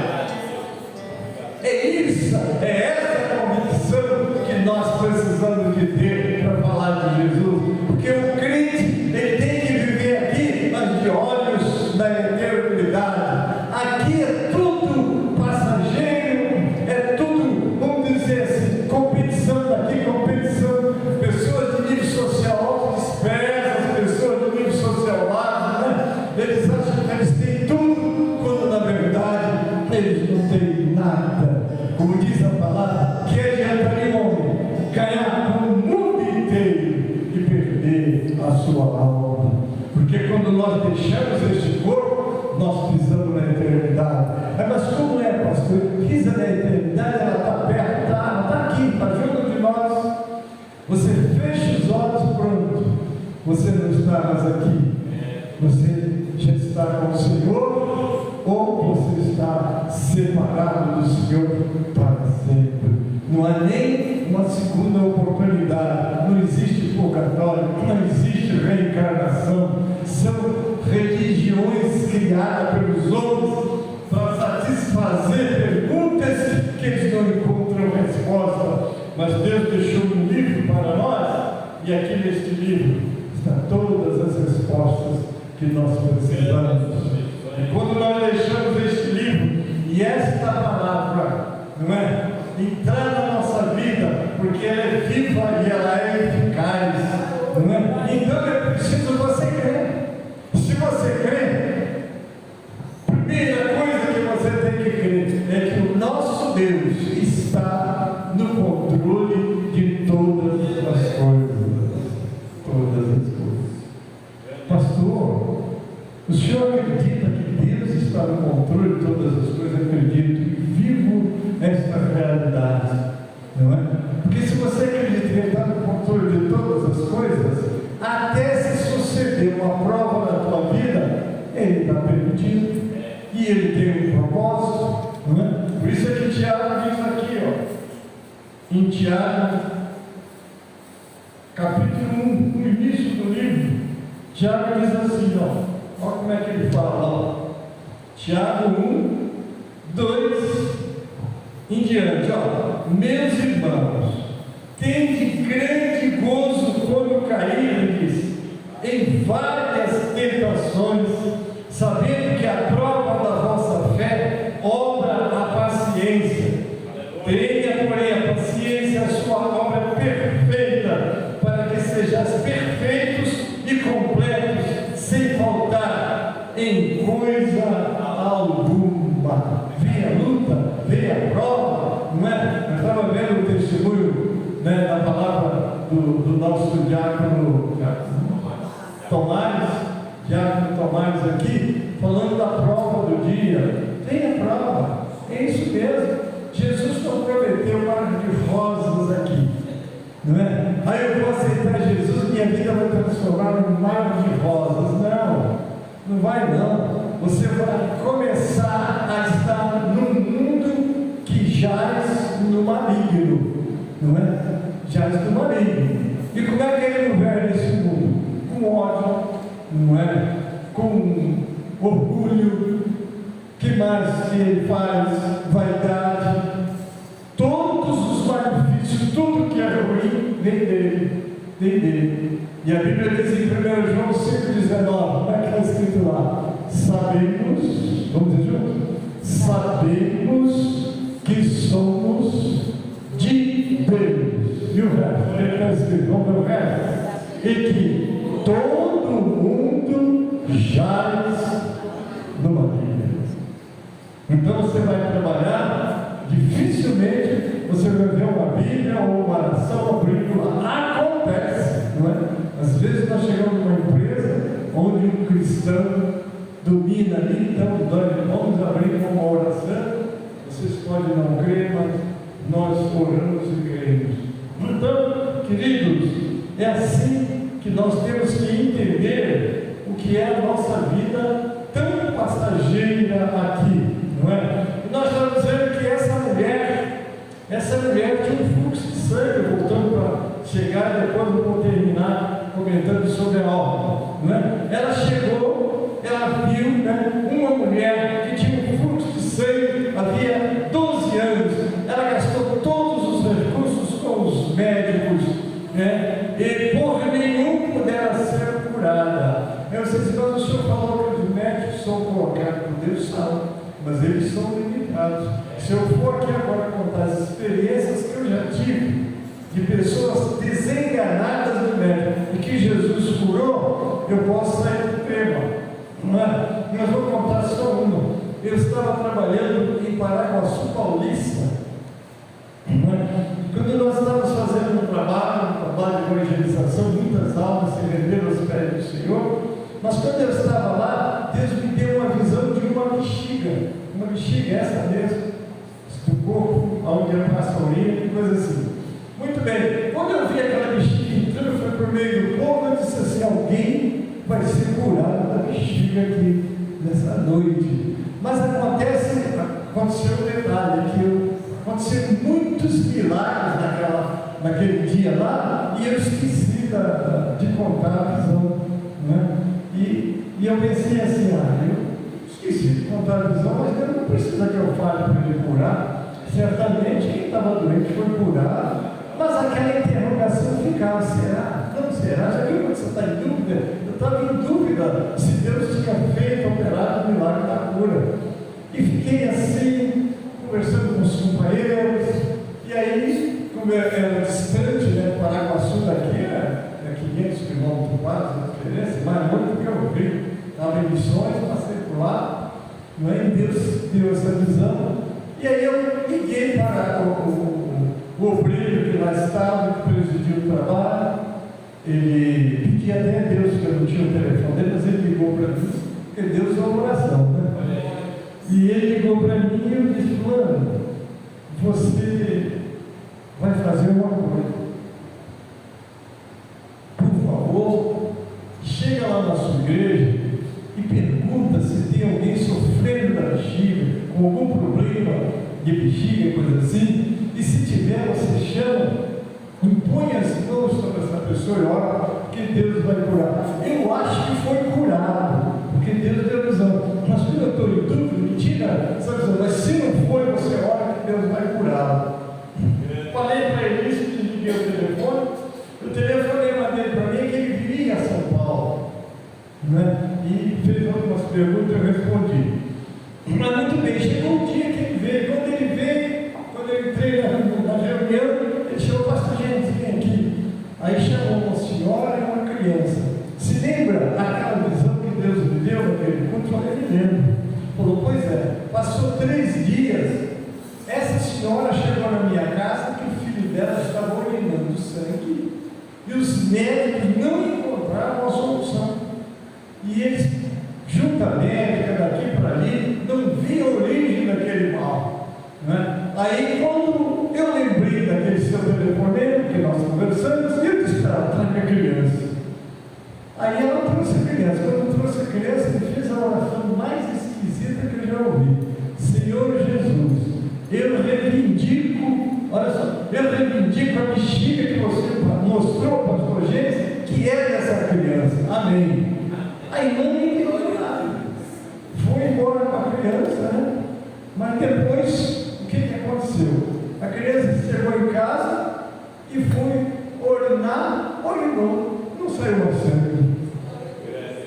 É essa convicção que nós precisamos de ter para falar de Jesus, porque o crente, ele tem que viver aqui, mas de olhos na eternidade. Aqui é tudo passageiro, é tudo, vamos dizer assim, competição daqui, competição, pessoas de nível social alto desprezam, pessoas de nível social baixo, né? Eles acham que eles têm tudo, quando na verdade eles não têm nada. Como diz a palavra, que adiantaria um homem ganhar o mundo inteiro e perder a sua alma? Porque quando nós deixamos este corpo, nós pisamos na eternidade. Mas como é, pastor? Pisa na eternidade, ela está perto, ela está aqui, está junto de nós. Você fecha os olhos, pronto. Você não está mais aqui. Você já está com o Senhor, ou você está separado do Senhor para sempre. Não há nem uma segunda oportunidade. Não existe purgatório, não existe reencarnação. São religiões criadas pelos homens para satisfazer perguntas que eles não encontram resposta. Mas Deus deixou um livro para nós, e aqui neste livro estão todas as respostas que nós precisamos. E quando nós deixamos este livro e esta palavra, não é? Entrar na nossa vida, porque ela é viva e ela é eficaz, não é? Então é preciso você crer. Se você crer, a primeira coisa que você tem que crer é que o nosso Deus está no controle de todas as coisas. Todas as coisas. Pastor, o senhor acredita que Deus está no controle de todas as coisas? Eu acredito e vivo esta realidade, não é? Porque se você acredita que Ele está no controle de todas as coisas, até se suceder uma prova na tua vida, Ele está permitindo, e Ele tem um propósito, não é? Por isso é que Tiago diz aqui, ó, em Tiago, capítulo 1, no início do livro, Tiago diz assim, ó, olha como é que ele fala, ó, Tiago 1, 2 em diante, ó, meus irmãos, tende grande gozo quando cairdes em várias tentações, sabendo que a prova da vossa fé obra a paciência. Tenha, porém, a paciência a sua obra perfeita, para que sejais perfeitos e completos, sem faltar em coisa alguma. Vem a luta, vem a prova, não é? Eu estava vendo o testemunho, né, da palavra do nosso diácono Tomás, aqui, falando da prova do dia. Vem a prova, é isso mesmo. Jesus não prometeu mar de rosas aqui, não é? Aí eu vou aceitar Jesus, minha vida vai transformar num mar de rosas. Não vai não. Você vai começar a estar num mundo que jaz no maligno, não é? Jaz no maligno. E como é que ele governa esse mundo? Com ódio, não é? Com orgulho. Que mais que ele faz? Vaidade. Todos os malefícios, tudo que é ruim, vem dele. E a Bíblia diz em 1 João 5,19, como é que está escrito lá? Sabemos, vamos dizer juntos? Sabemos que somos de Deus. E o resto? Ele está escrito, vamos ver o resto? E que todo mundo jaz no maligno. Então você vai trabalhar, dificilmente você vai ver uma Bíblia ou uma oração abrindo lá. Acontece, não é? Às vezes nós chegamos numa empresa onde um cristão domina ali, então vamos abrir uma oração. Vocês podem não crer, mas nós oramos e cremos. Então, queridos, é assim que nós temos que entender o que é a nossa vida tão passageira aqui. Não é? Nós estamos dizendo que essa mulher tinha um fluxo de sangue, voltando para chegar, depois eu vou terminar comentando sobre a obra, não é? Ela chegou, ela viu, né, uma mulher que tinha um fluxo de sangue havia 12 anos, ela gastou todos os recursos com os médicos, né, e por nenhum pudera ser curada. Eu sei se o senhor falou que os médicos são colocados por Deus, são, mas eles são limitados. Se eu for aqui agora contar as experiências que eu já tive de pessoas desenganadas do médico e que Jesus curou, eu posso sair do tema, não é? Mas vou contar só uma. Eu estava trabalhando em Paraguaçu Paulista, não é? Quando nós estávamos fazendo um trabalho de evangelização, muitas almas se renderam aos pés do Senhor. Mas quando eu estava lá, Deus me deu uma visão de uma bexiga, essa mesmo, do corpo, onde passa a orelha, coisa assim. Muito bem, quando eu vi aquela bexiga entrando, foi por meio do povo, eu disse assim: alguém vai ser curado da bexiga aqui nessa noite. Mas aconteceu um detalhe, que aconteceram muitos milagres naquele dia lá, e eu esqueci de contar a visão, né? E eu pensei assim: eu esqueci de contar a visão, mas Deus não precisa que eu fale para ele curar. Certamente quem estava doente foi curado, mas aquela interrogação ficava: será? Não será? Já viu quando você está em dúvida? Eu estava em dúvida se Deus tinha feito, operado o milagre da cura. E fiquei assim, conversando com os companheiros, e aí, como era distante, né, Paraguaçu daqui, é 500 quilômetros quase, a diferença, mais longe do que eu vi. Estava em missões, passei por lá, não é? E Deus deu essa visão. E aí eu liguei para o obreiro que lá estava, que presidiu o trabalho. Ele pedia até a Deus, que eu não tinha o telefone dele, mas ele ligou para mim, porque Deus é uma oração, né? E ele ligou para mim e eu disse: fulano, você vai fazer uma coisa. Por favor, chega lá na sua igreja e pergunta se tem alguém sofrendo da bexiga, com algum problema, de bexiga, coisa assim, e se tiver, você chama, impõe as mãos sobre essa pessoa e ora, porque Deus vai curar. Eu acho que foi curado, porque Deus deu visão. Mas quando eu estou em dúvida, me tira essa visão. Mas se não foi, você ora que Deus vai curá-lo. Falei para ele isso, desliguei o telefone. O telefonema dele para mim é que ele viria a São Paulo, né? E fez algumas perguntas e eu respondi. Mas muito bem, chegou um dia que ele veio. Quando eu entrei na reunião, ele chamou: pastor Gênesis, vem aqui. Aí chamou uma senhora e uma criança. Se lembra aquela visão que Deus me deu naquele culto? Eu falei: me lembro. Falou: pois é, passou 3 dias, essa senhora chegou na minha casa que o filho dela estava urinando sangue e os médicos não encontraram a solução. E eles, junto à médica, daqui para ali, não viam a origem daquele mal, né? Aí, quando eu lembrei daquele seu telefonema que nós conversamos, eu disse: traga a criança. Aí ela trouxe a criança. Quando trouxe a criança, ele fez a oração mais esquisita que eu já ouvi: Senhor Jesus, eu reivindico, olha só, eu reivindico a bexiga que você mostrou, pastor Gênesis, que é dessa criança. Amém. A irmã nem entendeu nada. Foi embora com a criança, né? Mas depois, o que aconteceu? A criança chegou em casa e foi orinar, orinou, não saiu mais sangue.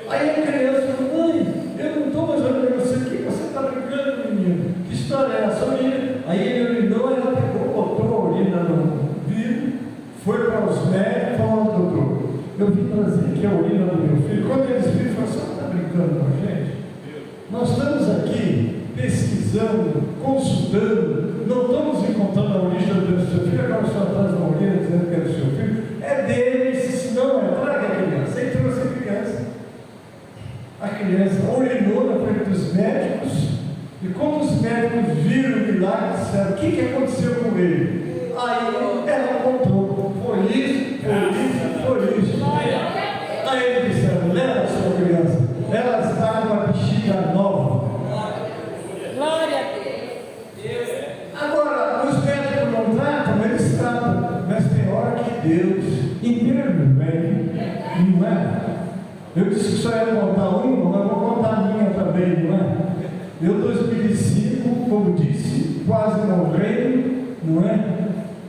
Aí a criança falou: mãe, eu não estou mais orinando isso aqui, você está brincando, menino. Que história é essa, menina? Aí ele orinou, ela pegou, botou a urina no vidro, foi para os médicos, falou: doutor, eu vim trazer aqui a urina do meu filho. Quando eles viram, falaram: você está brincando com a gente? Nós estamos aqui pesquisando, consultando, não estamos encontrando a origem do seu filho. Agora só traz uma urina dizendo que é do seu filho. É dele, se não é, traga a criança. Aí trouxe a criança. A criança orinou na frente dos médicos, e quando os médicos viram o milagre, disseram: o que aconteceu com ele? Aí ela contou: foi isso, foi isso. Aí eles disseram: leva a sua criança, ela está com a bexiga nova. Glória a Deus. Agora, os médicos não tratam, eles tratam, mas tem hora que Deus intervém, não é? Eu disse que só ia contar uma, mas vou contar a minha também, não é? Eu, 2005, como disse, quase morrei, não é?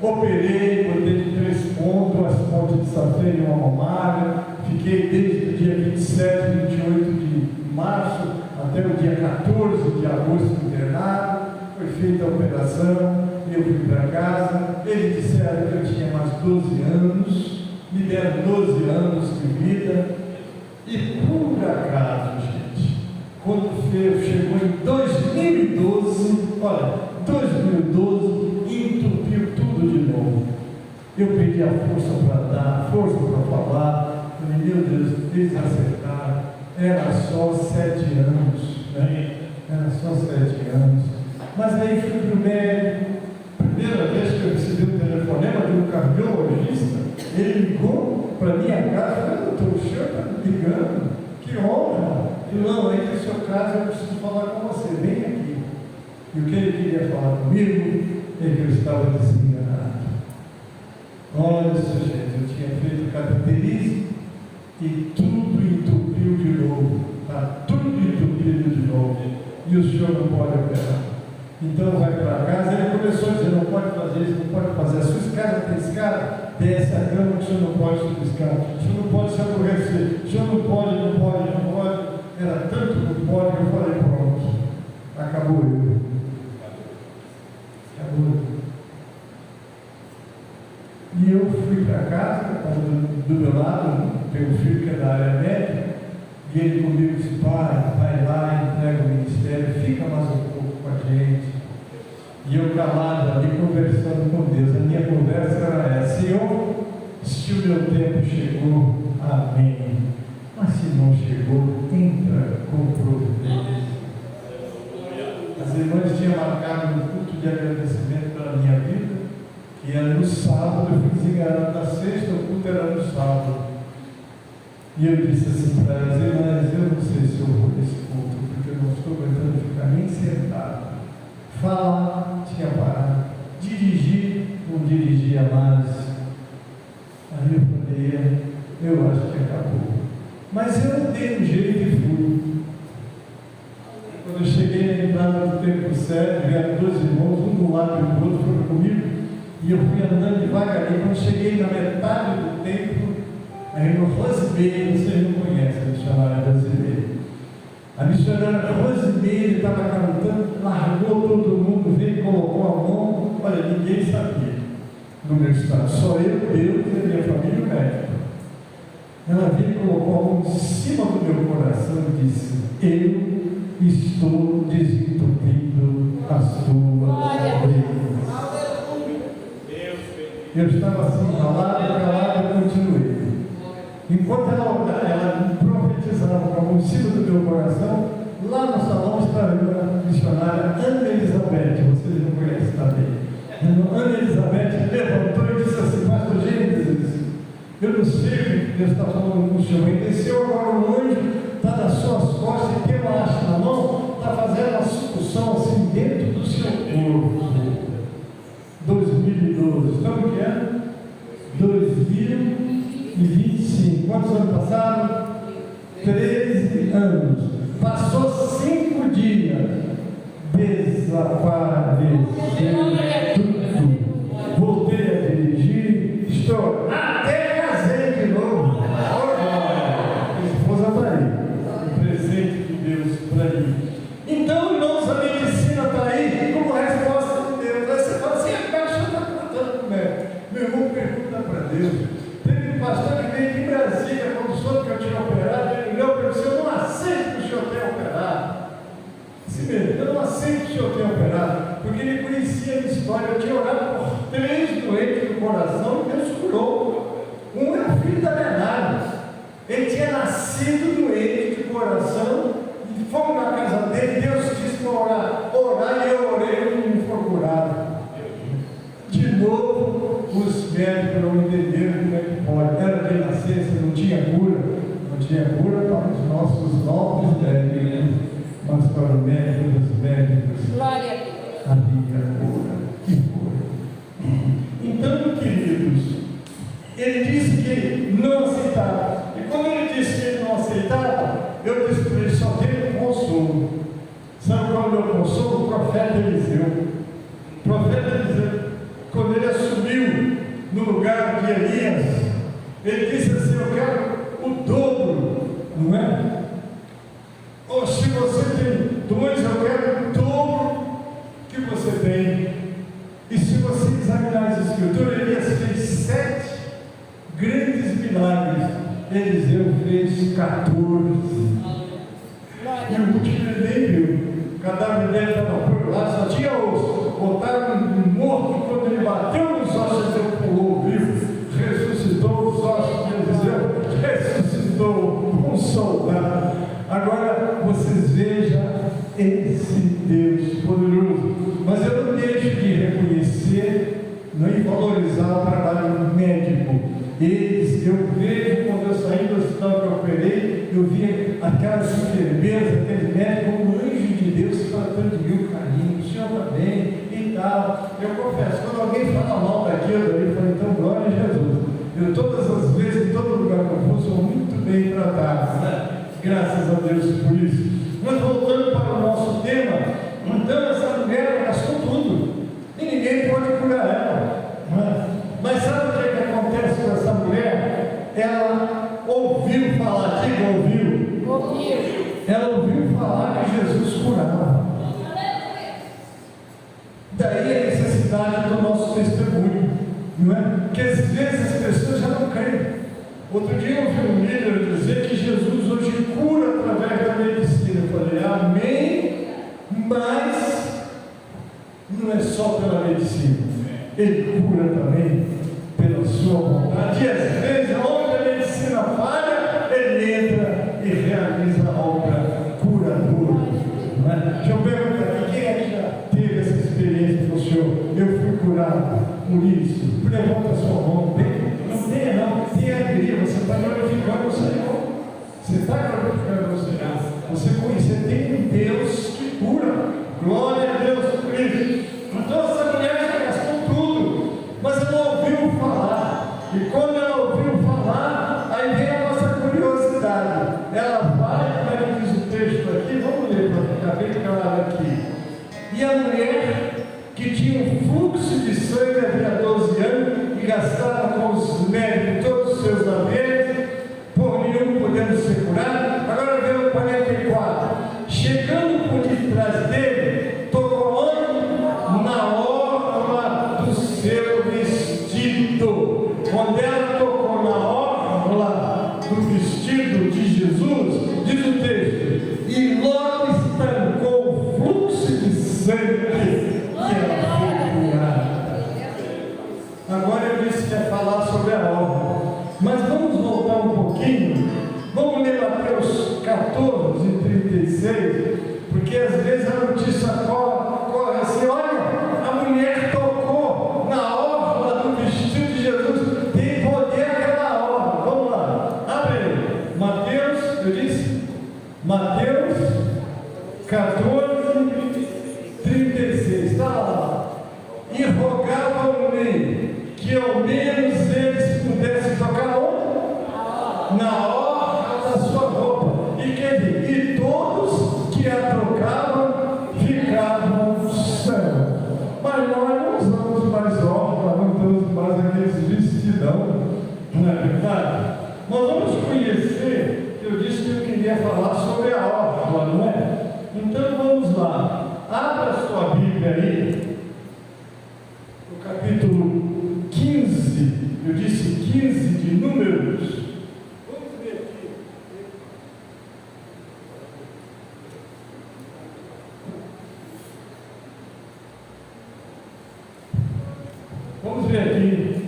Operei, botei de 3 pontos, as pontes de safena e uma mamária. Fiquei desde o dia 27, 28 de março até o dia 14 de agosto internado. Foi feita a operação, eu fui para casa. Eles disseram que eu tinha mais 12 anos, me deram 12 anos de vida. E por acaso, gente, quando chegou em 2012, olha, 2012, entupiu tudo de novo. Eu perdi a força para dar, força para falar. Falei: meu Deus, eles acertaram. Era só 7 anos, né? Era só 7 anos. Mas aí fui para o médico. Primeira vez que eu recebi um telefonema de um cardiologista, ele ligou para minha casa: falei: doutor, o senhor está me ligando? Que honra! E não, aí no seu caso eu preciso falar com você, vem aqui. E o que ele queria falar comigo é que eu estava desenganado. Olha, gente, eu tinha feito cateterismo e tudo entupiu de novo. Está tudo entupido de novo. E o senhor não pode operar. Então vai para casa. Ele começou a dizer: não pode fazer isso, não pode fazer. A sua escada tem escada, desce a cama, que o senhor não pode subir escada. O senhor não pode se aborrecer. O senhor não pode. Era tanto não pode que eu falei: pronto, acabou eu. Acabou. E eu fui para casa, do meu lado, tem um filho que é da área médica, e ele comigo disse: pai, vai lá, entrega o ministério, fica mais um pouco com a gente. E eu calado ali, conversando com Deus. A minha conversa era essa: Senhor, se o meu tempo chegou, amém. Mas se não chegou, entra com providência. As irmãs tinham marcado um culto de agradecimento pela minha vida, que era no sábado. Eu fui desenganado na sexta, o culto era no sábado. E eu disse assim para elas: irmãs, eu não sei se eu vou nesse culto, porque eu não estou aguentando ficar nem sentado. Falar, tinha do templo sede, vieram 2 irmãos, um do lado e do outro, foram comigo, e eu fui andando devagarinho. Quando cheguei na metade do templo, a irmã Rosimeire, vocês não conhecem a missionária Rosimeire. A missionária Rosimeire estava cantando, largou todo mundo, veio e colocou a mão. Olha, ninguém sabia no meu estado, só eu, Deus e a minha família e o médico. Ela veio e colocou a mão em cima do meu coração e disse: eu estou desentupindo as tuas orelhas. Eu estava assim, calado, eu continuei. Enquanto ela profetizava com a mão em cima do meu coração, lá no salão estava a missionária Ana Elizabeth, vocês não conhecem também. Ana Elizabeth levantou e disse assim: pastor Gênesis, eu não sei o que Deus está falando com o senhor, ele desceu agora um anjo, está nas suas costas e tem uma haste na mão, está fazendo uma sucção assim dentro do seu corpo. 2012, estamos que ano? 2025. Quantos anos passaram? 13 anos. Passou 5 dias. Desapareceu tudo. Voltei a dirigir. Estou. Até casei de novo. Minha esposa está aí. Um presente de Deus para mim. Então, irmãos, a medicina está aí como resposta de Deus. Aí você fala assim: a caixa está contando com meu irmão pergunta para Deus. Teve um pastor que veio de Brasília, quando soube que eu tinha operado, ele olhou para mim e disse: eu não aceito que o senhor tenha operado. Assim mesmo, eu não aceito que o senhor tenha operado, porque ele conhecia a minha história. Eu tinha orado por 3 doentes do coração e Deus curou. Um é o filho da Bernardo. Ele tinha nascido doente de coração, e fomos na casa dele. Deus disse para orar, e eu orei, e não foi curado. De novo, os médicos não entenderam como é que pode. Era de nascença, não tinha cura para os nossos novos médicos, mas para o médico dos médicos Glória a Deus. havia cura. E foi. Então, queridos, ele disse que ele não aceitava. E quando ele disse que ele não aceitava, eu disse para ele: só tem um consolo. Sabe qual é o meu consolo? O profeta Eliseu. O profeta Eliseu, quando ele assumiu no lugar de Elias, ele disse assim: eu quero o dobro, não é? Ou se você tem 2, eu quero o dobro que você tem. E se você examinar as escrituras, Elias fez 7 grandes milagres, Eliseu fez 14. E o último ele nem viu. O cadáver dele estava por lá, só tinha osso. Botaram um morto, quando ele bateu nos ossos, Eliseu pulou vivo, ressuscitou os ossos de Eliseu, ressuscitou um soldado. Agora vocês vejam esse Deus poderoso. Mas eu não deixo de reconhecer, nem valorizar o trabalho médico. Eu vejo, quando eu saí do hospital que eu operei, eu vi aquelas enfermeiras, aqueles médicos, como um anjo de Deus tratando de mim, o carinho, o senhor está bem e tal. Eu confesso, quando alguém fala mal daquilo, eu falei: então glória a Jesus. Eu todas as vezes, em todo lugar que eu vou, sou muito bem tratado, né? Graças a Deus por isso. Mas voltando para o nosso tema, então essa mulher gastou tudo e ninguém pode curar ela, né? Mas sabe o que acontece com essa mulher? Ela ouviu falar, diga ouviu. Ela ouviu falar que Jesus curava. Daí a necessidade do nosso testemunho, não é? Porque às vezes as pessoas já não creem. Outro dia eu ouvi um líder dizer que Jesus hoje cura através da medicina. Eu falei: amém, mas não é só pela medicina, ele cura também pela sua vontade. E às vezes, onde a medicina falha, ele entra e realiza a obra curadora. Deixa eu perguntar aqui: quem é que já teve essa experiência com o senhor? Eu fui curado por isso. Levanta a sua mão. Não tenha, não. Tenha alegria. Você está glorificando o Senhor. Você está glorificando o Senhor. Você tem um Deus que cura. Glória a Deus por isso. Então essa mulher já gastou tudo, mas ela ouviu falar. E quando ela ouviu falar, aí vem a nossa curiosidade. Ela vai, como é que diz o texto aqui? Vamos ler para ficar bem claro aqui. notícia corre assim: olha, a mulher tocou na orla do vestido de Jesus, tem poder aquela orla. Vamos lá, abre aí. Mateus, eu disse? Mateus 14, 36, está lá. E rogavam-lhe que ao menos eles pudessem tocar onde? Na orla da sua roupa. E quer dizer, e todos que a tocavam ficavam sãos. Mas nós não usamos mais orla, não usamos mais aqueles vestidão, não é verdade? Nós vamos conhecer, eu disse que eu queria falar sobre a orla, não é? Então vamos lá. Abra a sua Bíblia aí, no capítulo 15, eu disse 15 de Números. Vamos ver aqui. Vamos ver aqui.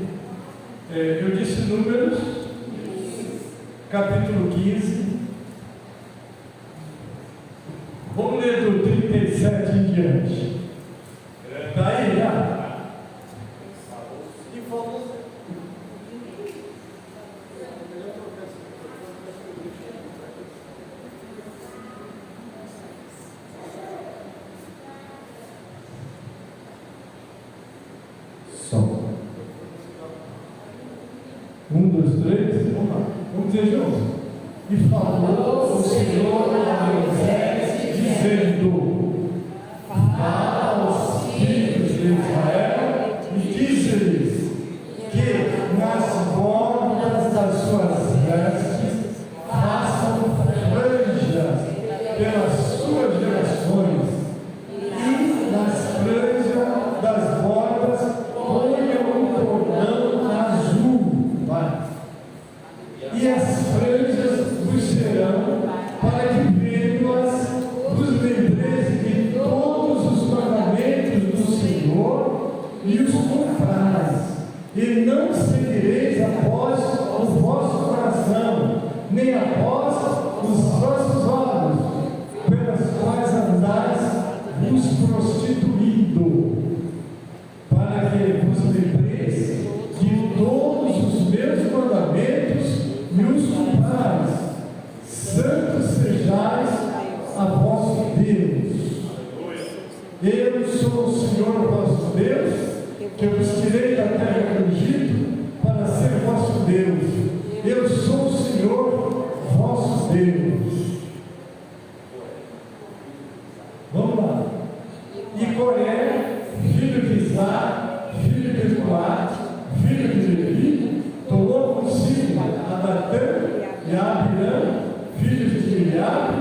Eu disse Números, capítulo 15. Vamos ler do 37 em diante. Está aí já? Som. 1, 2, 3, vamos lá. Vamos dizer juntos. E falou o Senhor a Moisés, dizendo: fala aos filhos de Israel e diz-lhes que nas bordas das suas vestes façam franjas pelas suas gerações, e nas franjas das bordas ponham um cordão azul. Vai. E as franjas vos serão para que vendo-as vos lembreis de todos os mandamentos do Senhor e os cumprais, e não seguireis após o vosso coração, nem após os vossos olhos, pelas quais andais vos prostituindo, para que vos lembreis de todos os meus mandamentos e os cumprais. Santos sejais a vosso Deus. Eu sou o Senhor vosso Deus, que eu vos tirei da terra do Egito para ser vosso Deus. Eu sou o Senhor vosso Deus. Vamos lá. E Coré, filho de Isaac, filho de Coate, filho de Levi, tomou consigo a Datã e a Abirã, filhos de Eliabe,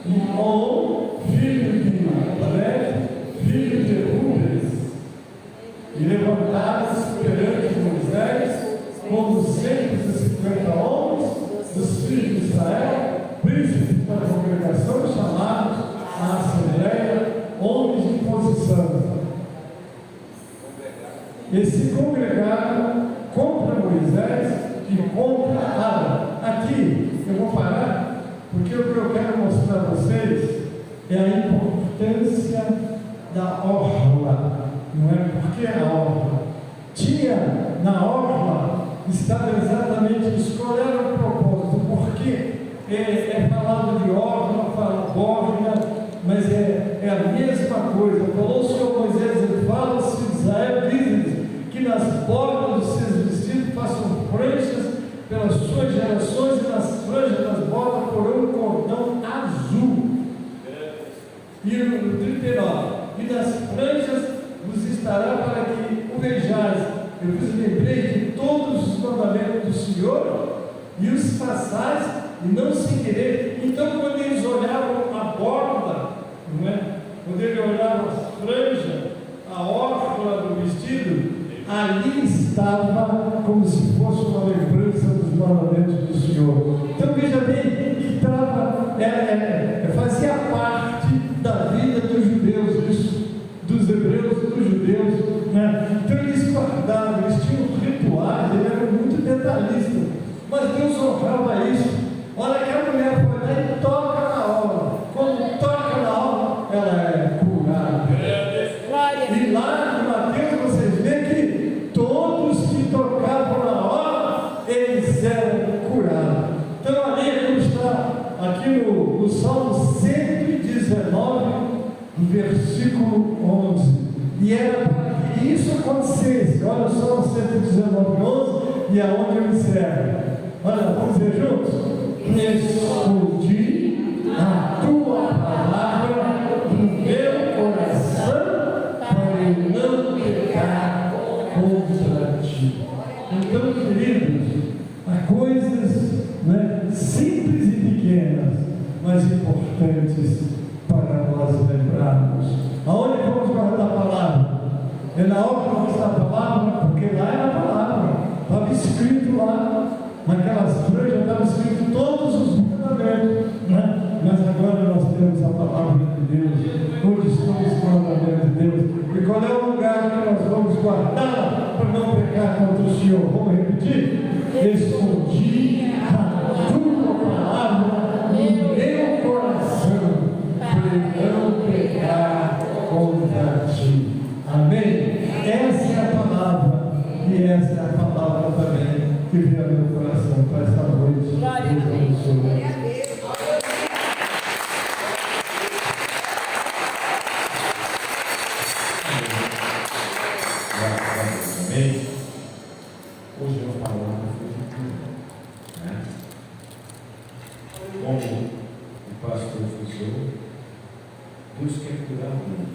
e On, filho de Pelete, filho de Rubens, e levantaram-se perante Moisés com 250 homens dos filhos de Israel, príncipes da congregação, chamados à assembleia, homens de posição. E se congregaram contra Moisés e contra Arão. Aqui eu vou parar, porque o que eu quero mostrar a vocês é a importância da orla. Não é? Porque a orla tinha na orla, estava exatamente isso. Qual era o propósito? Porque é falado de orla, fala bórnia, mas é a mesma coisa. Falou o Senhor Moisés, ele fala aos filhos de Israel, diz que nas bordas dos seus vestidos façam franjas pelas suas gerações, e nas franjas das bordas porão um cordão azul. E no 39, e nas franjas vos estará para que o vejais. Eu vos lembrei de todos os mandamentos do Senhor e os façais e não seguireis. Então, quando eles olhavam a borda, não é? Quando ele olhava as franjas, a orla do vestido, ali estava como se fosse uma lembrança dos mandamentos do Senhor. Então veja bem, estava, fazia parte da vida dos judeus, dos hebreus e dos judeus, né? Então eles guardavam, eles tinham rituais, eles eram muito detalhistas, mas Deus honrava isso. Olha que a mulher foi lá e toca na orla. Quando toca na orla, ela é versículo 11. E era para que isso acontecesse. Olha só o 119:11 e aonde eu encerro. Olha, vamos ver juntos? Escondi a tua palavra no meu coração para eu não pecar contra ti. Então, queridos, há coisas, né, simples e pequenas, mas importantes para nós lembrarmos. Aonde vamos guardar a palavra? É na hora que vamos guardar a palavra, porque lá é a palavra, estava escrito lá, naquelas franjas estava escrito todos os mandamentos, né? Mas agora nós temos a palavra de Deus, onde estão os mandamentos de Deus, e qual é o lugar que nós vamos guardar para não pecar contra o Senhor? Vamos repetir? Escondi a tua palavra no meu coração, para não pecar contra ti. Amém? Essa é a palavra, e essa é a palavra também que veio ao meu coração para esta noite. Glória a Deus. Amém? Hoje eu vou falar da futuro, né? Como o pastor frisou, Deus quer curar o mundo.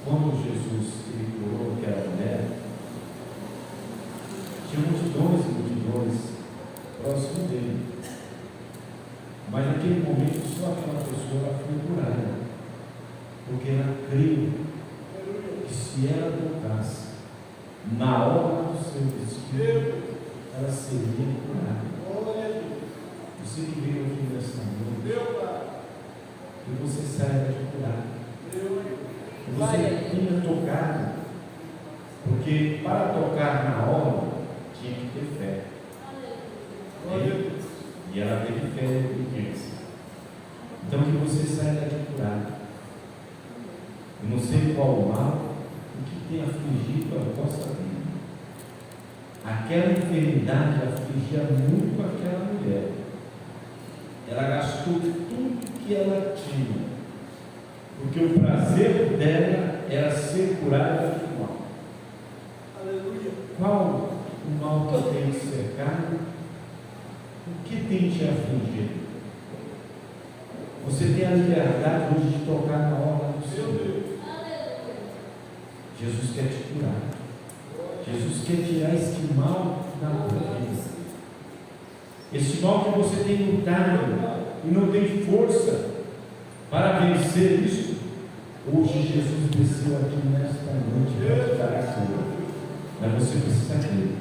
Quando Jesus ele curou aquela mulher, tinha multidões e multidões próximo dele. Mas naquele momento só aquela pessoa foi curada, porque ela creu que se ela tocasse na hora do seu vestido, ela seria curada. Você que veio aqui nessa noite, que você saiba de curar, que você tenha tocado, porque para tocar na hora tinha que ter fé. E ela teve fé e obediência. Então que você saiba de curar. Eu não sei qual o mal, o que tem afligido a vossa vida. Aquela enfermidade afligia muito aquela mulher. Ela gastou tudo que ela tinha, porque o prazer dela era ser curada do mal. Aleluia. Qual o mal que tem te cercado? O que tem te afligido? Você tem a liberdade hoje de tocar na hora do Senhor. Jesus quer te curar. Jesus quer tirar esse mal da tua vida. Esse mal que você tem lutado e não tem força para vencer isso. Hoje Jesus desceu aqui nesta noite para te dar a cura. Mas você precisa crer.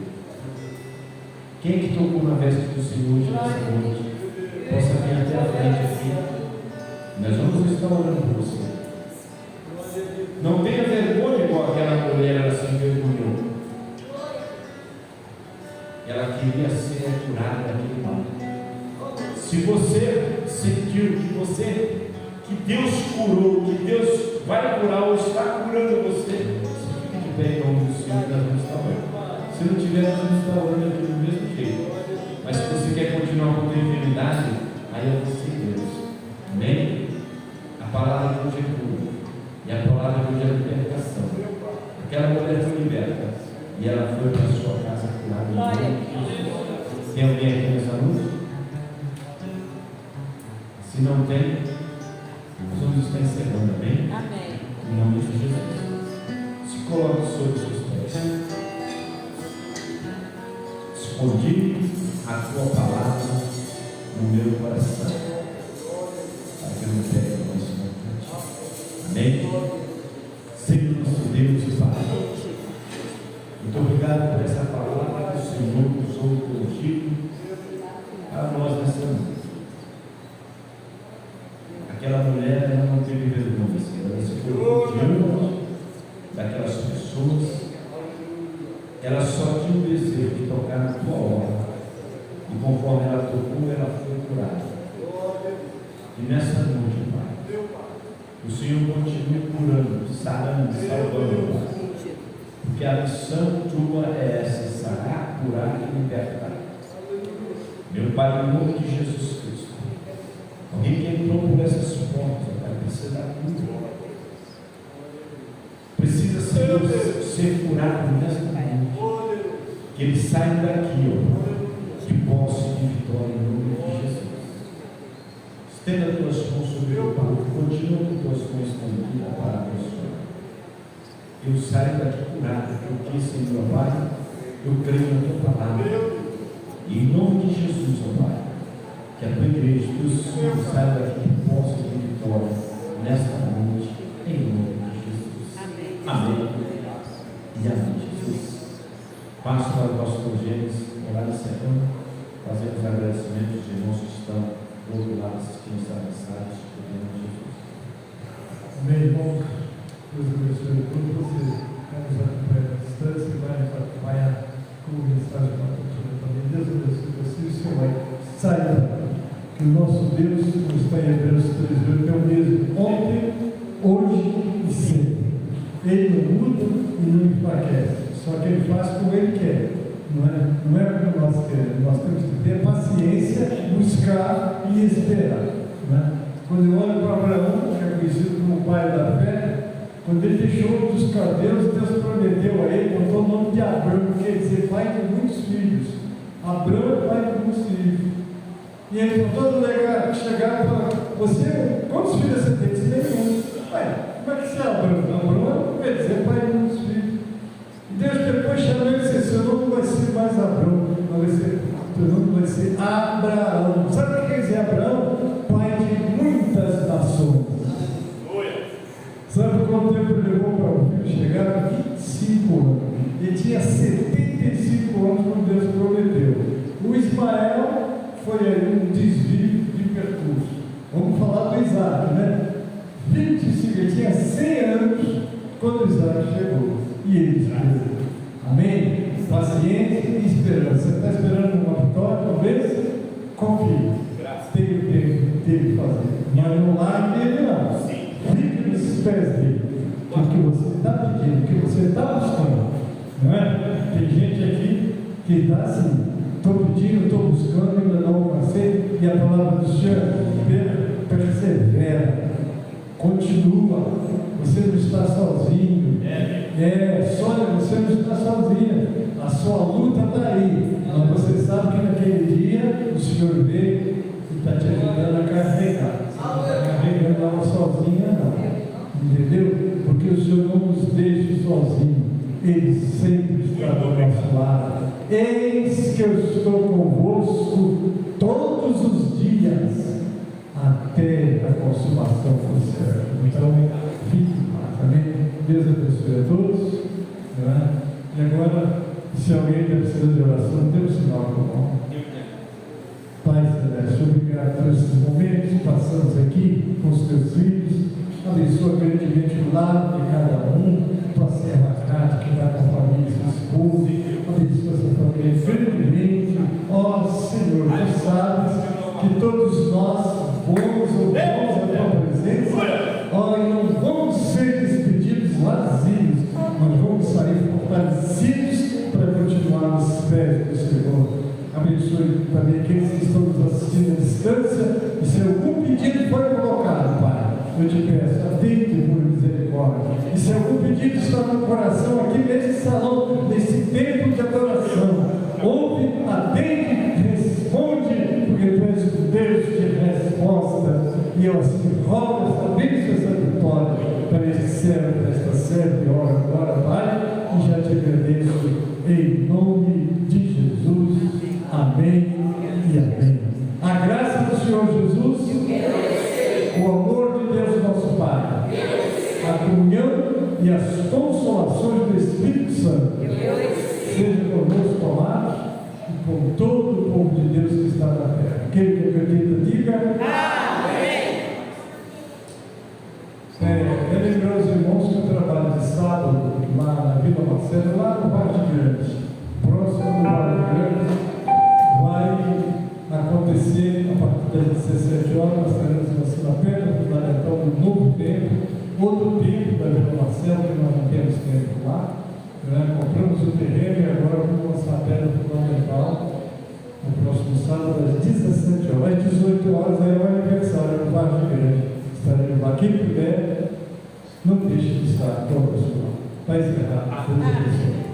Quem é que tocou na veste do Senhor hoje nessa noite? Possa vir até a frente aqui. Nós vamos estar orando por você. Não tenha vergonha igual aquela mulher, ela se envergonhou. Ela queria ser curada daquele mal. Se você sentiu que Deus curou, que Deus vai curar ou está curando você, fique de pé em nome do Senhor, nós vamos estar orando. Se não tiver, nós vamos estar orando aqui do mesmo jeito. Mas se você quer continuar com a enfermidade, aí é você e Deus. Amém? A palavra de hoje é cura. E a palavra de hoje é libertação. Aquela mulher foi liberta. E ela foi para a sua casa curada. Tem alguém aqui nessa noite? Se não tem, nós vamos estar encerrando, amém? Amém. Em nome de Jesus. Se coloque sobre os seus pés. Escondi a tua palavra no meu coração, para que eu não pegue o conhecimento. Amém? Senhor nosso Deus e Pai, muito obrigado por essa palavra que o Senhor usou contigo para nós nessa noite. Aquela mulher, ela não teve vergonha, Senhor. Ela se colocou diante daquelas pessoas. Ela só tinha o desejo de tocar na tua obra. E conforme ela tocou, ela foi curada. E nessa noite, Pai, o Senhor continue curando, sarando, salvando, Pai. Porque a missão tua é essa: sarar, curar e libertar. Meu Pai, em nome de Jesus Cristo, Alguém que entrou por essas portas, ó Pai, precisa dar cura. Precisa ser curado nesta noite. Que ele saia daqui, ó, de posse de vitória em nome de Jesus. Estenda as tuas mãos sobre o Pai. Continua com tuas mãos estendidas para abençoar. Eu saio daqui curado, porque, Senhor Pai, eu creio na tua palavra. E em nome de Jesus, ó Pai, que a tua igreja, que os filhos saiam daqui de posse de vitória nesta noite, em nome de Jesus. Amém. E amém, Jesus. Passo para os nossos congêneres, orar encerrando, fazendo os agradecimentos de irmãos que estão do outro lado assistindo essa mensagem, em nome de Jesus. Amém, irmãos. Deus abençoe todos vocês. Vamos acompanhar a distância e vai nos acompanhar com mensagem para a cultura também. Deus abençoe vocês. O Senhor vai sair. Que o nosso Deus, como está em Hebreus 3:8, é o mesmo ontem, hoje e sempre. Ele não muda e não enfraquece. Só que ele faz como ele quer. Não é como nós queremos. Nós temos que ter paciência, buscar e esperar. Não é? Quando eu olho para Abraão, que é conhecido como o pai da fé, quando ele deixou dos caldeus, Deus prometeu a ele, botou o nome de Abrão, que quer dizer pai de muitos filhos. Abrão é pai de muitos filhos. E ele falou, todo legado, chegaram e falaram, quantos filhos você tem? Você tem nenhum. Ué, como é que você é Abrão? Abrão quer dizer pai de muitos filhos. E Deus depois chamou ele e disse, seu nome vai ser mais Abrão, seu nome vai ser Abraão. Sabe o que quer dizer Abraão? Pai de muitas nações. Sabe quanto tempo ele levou para o filho chegar? 25 anos. Ele tinha 75 anos quando Deus prometeu. O Ismael foi aí um desvio de percurso. Vamos falar do Isaac, né? 25, ele tinha 100 anos quando Isaac chegou. E ele esperou. Amém? Paciência e esperança. Você está esperando uma vitória, talvez? Confie. Tem o tempo de fazer. Mas não largue ele, não. Fique nos pés dele. O que você está pedindo, o que você está buscando. Não é? Tem gente aqui que está assim. Estou pedindo, estou buscando, ainda não alcancei. E a palavra do Senhor persevera. Continua. Você não está sozinho. Sônia, você não está sozinha. A sua luta está aí. Mas você sabe que naquele dia o Senhor veio e está te ajudando a carregar. Você não está carregando ela sozinha, não. Entendeu? Porque o Senhor não nos deixa sozinhos. Ele sempre está do nosso lado. Eis que eu estou convosco todos os dias, até a consumação do século. Então, fique em paz. Amém? Deus abençoe a todos. Não é? E agora, se alguém está precisando de oração, dê um sinal com a mão. Pai Celeste, obrigado por esses momentos que passamos aqui com os teus filhos. Abençoa grandemente o lado de cada um. Tua serva Cátia, que vai com a família, seu esposo. Abençoa essa família grandemente. Ó Senhor, tu sabes que todos nós vamos à tua presença. Ó, e não vamos ser despedidos vazios, mas vamos sair fortalecidos para continuar nos pés do Senhor. Abençoe também aqueles que estão nos assistindo à distância. E se algum pedido foi colocado, Pai, eu te peço, atende por misericórdia. E se algum pedido está no coração aqui nesse salão, nesse tempo de adoração, ouve, atende, responde, porque tu és o Deus de resposta. E eu assim rogo esta bênção, essa vitória para este servo, para esta serva, e ora agora, Pai, e já te agradeço em nome de Jesus. Amém e amém. A graça do Senhor Jesus, o amor de Deus nosso Pai, a comunhão e as consolações do Espírito Santo seja conosco, amados, e com todo o povo de Deus que está na terra. Aquele que acredita, diga amém. Quero lembrar os irmãos que o trabalho de sábado lá na Vila Marcelo, lá no Vargem Grande, próximo do Vargem Grande, vai acontecer a partir das 17 horas. Nós teremos uma segunda-feira, fundamental do novo tempo, outro tempo da Vila Marcelo, que nós não temos tempo lá. Compramos o terreno e agora vamos lançar a pedra fundamental no próximo sábado, às 17 horas. Às 18 horas é o aniversário parte grande. Estaremos lá. Quem puder, não deixe de estar conosco. Vai encerrar. Deus abençoe.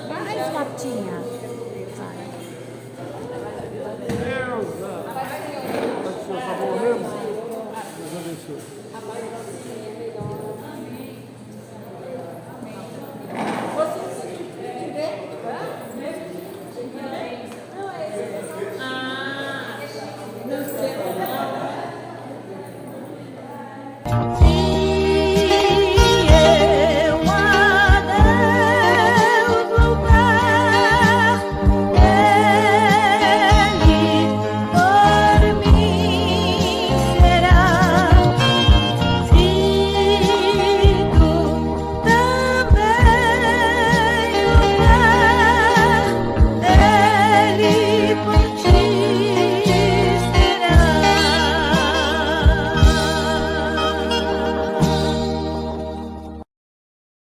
Mais fotinha. Deus, favor mesmo. Deus abençoe.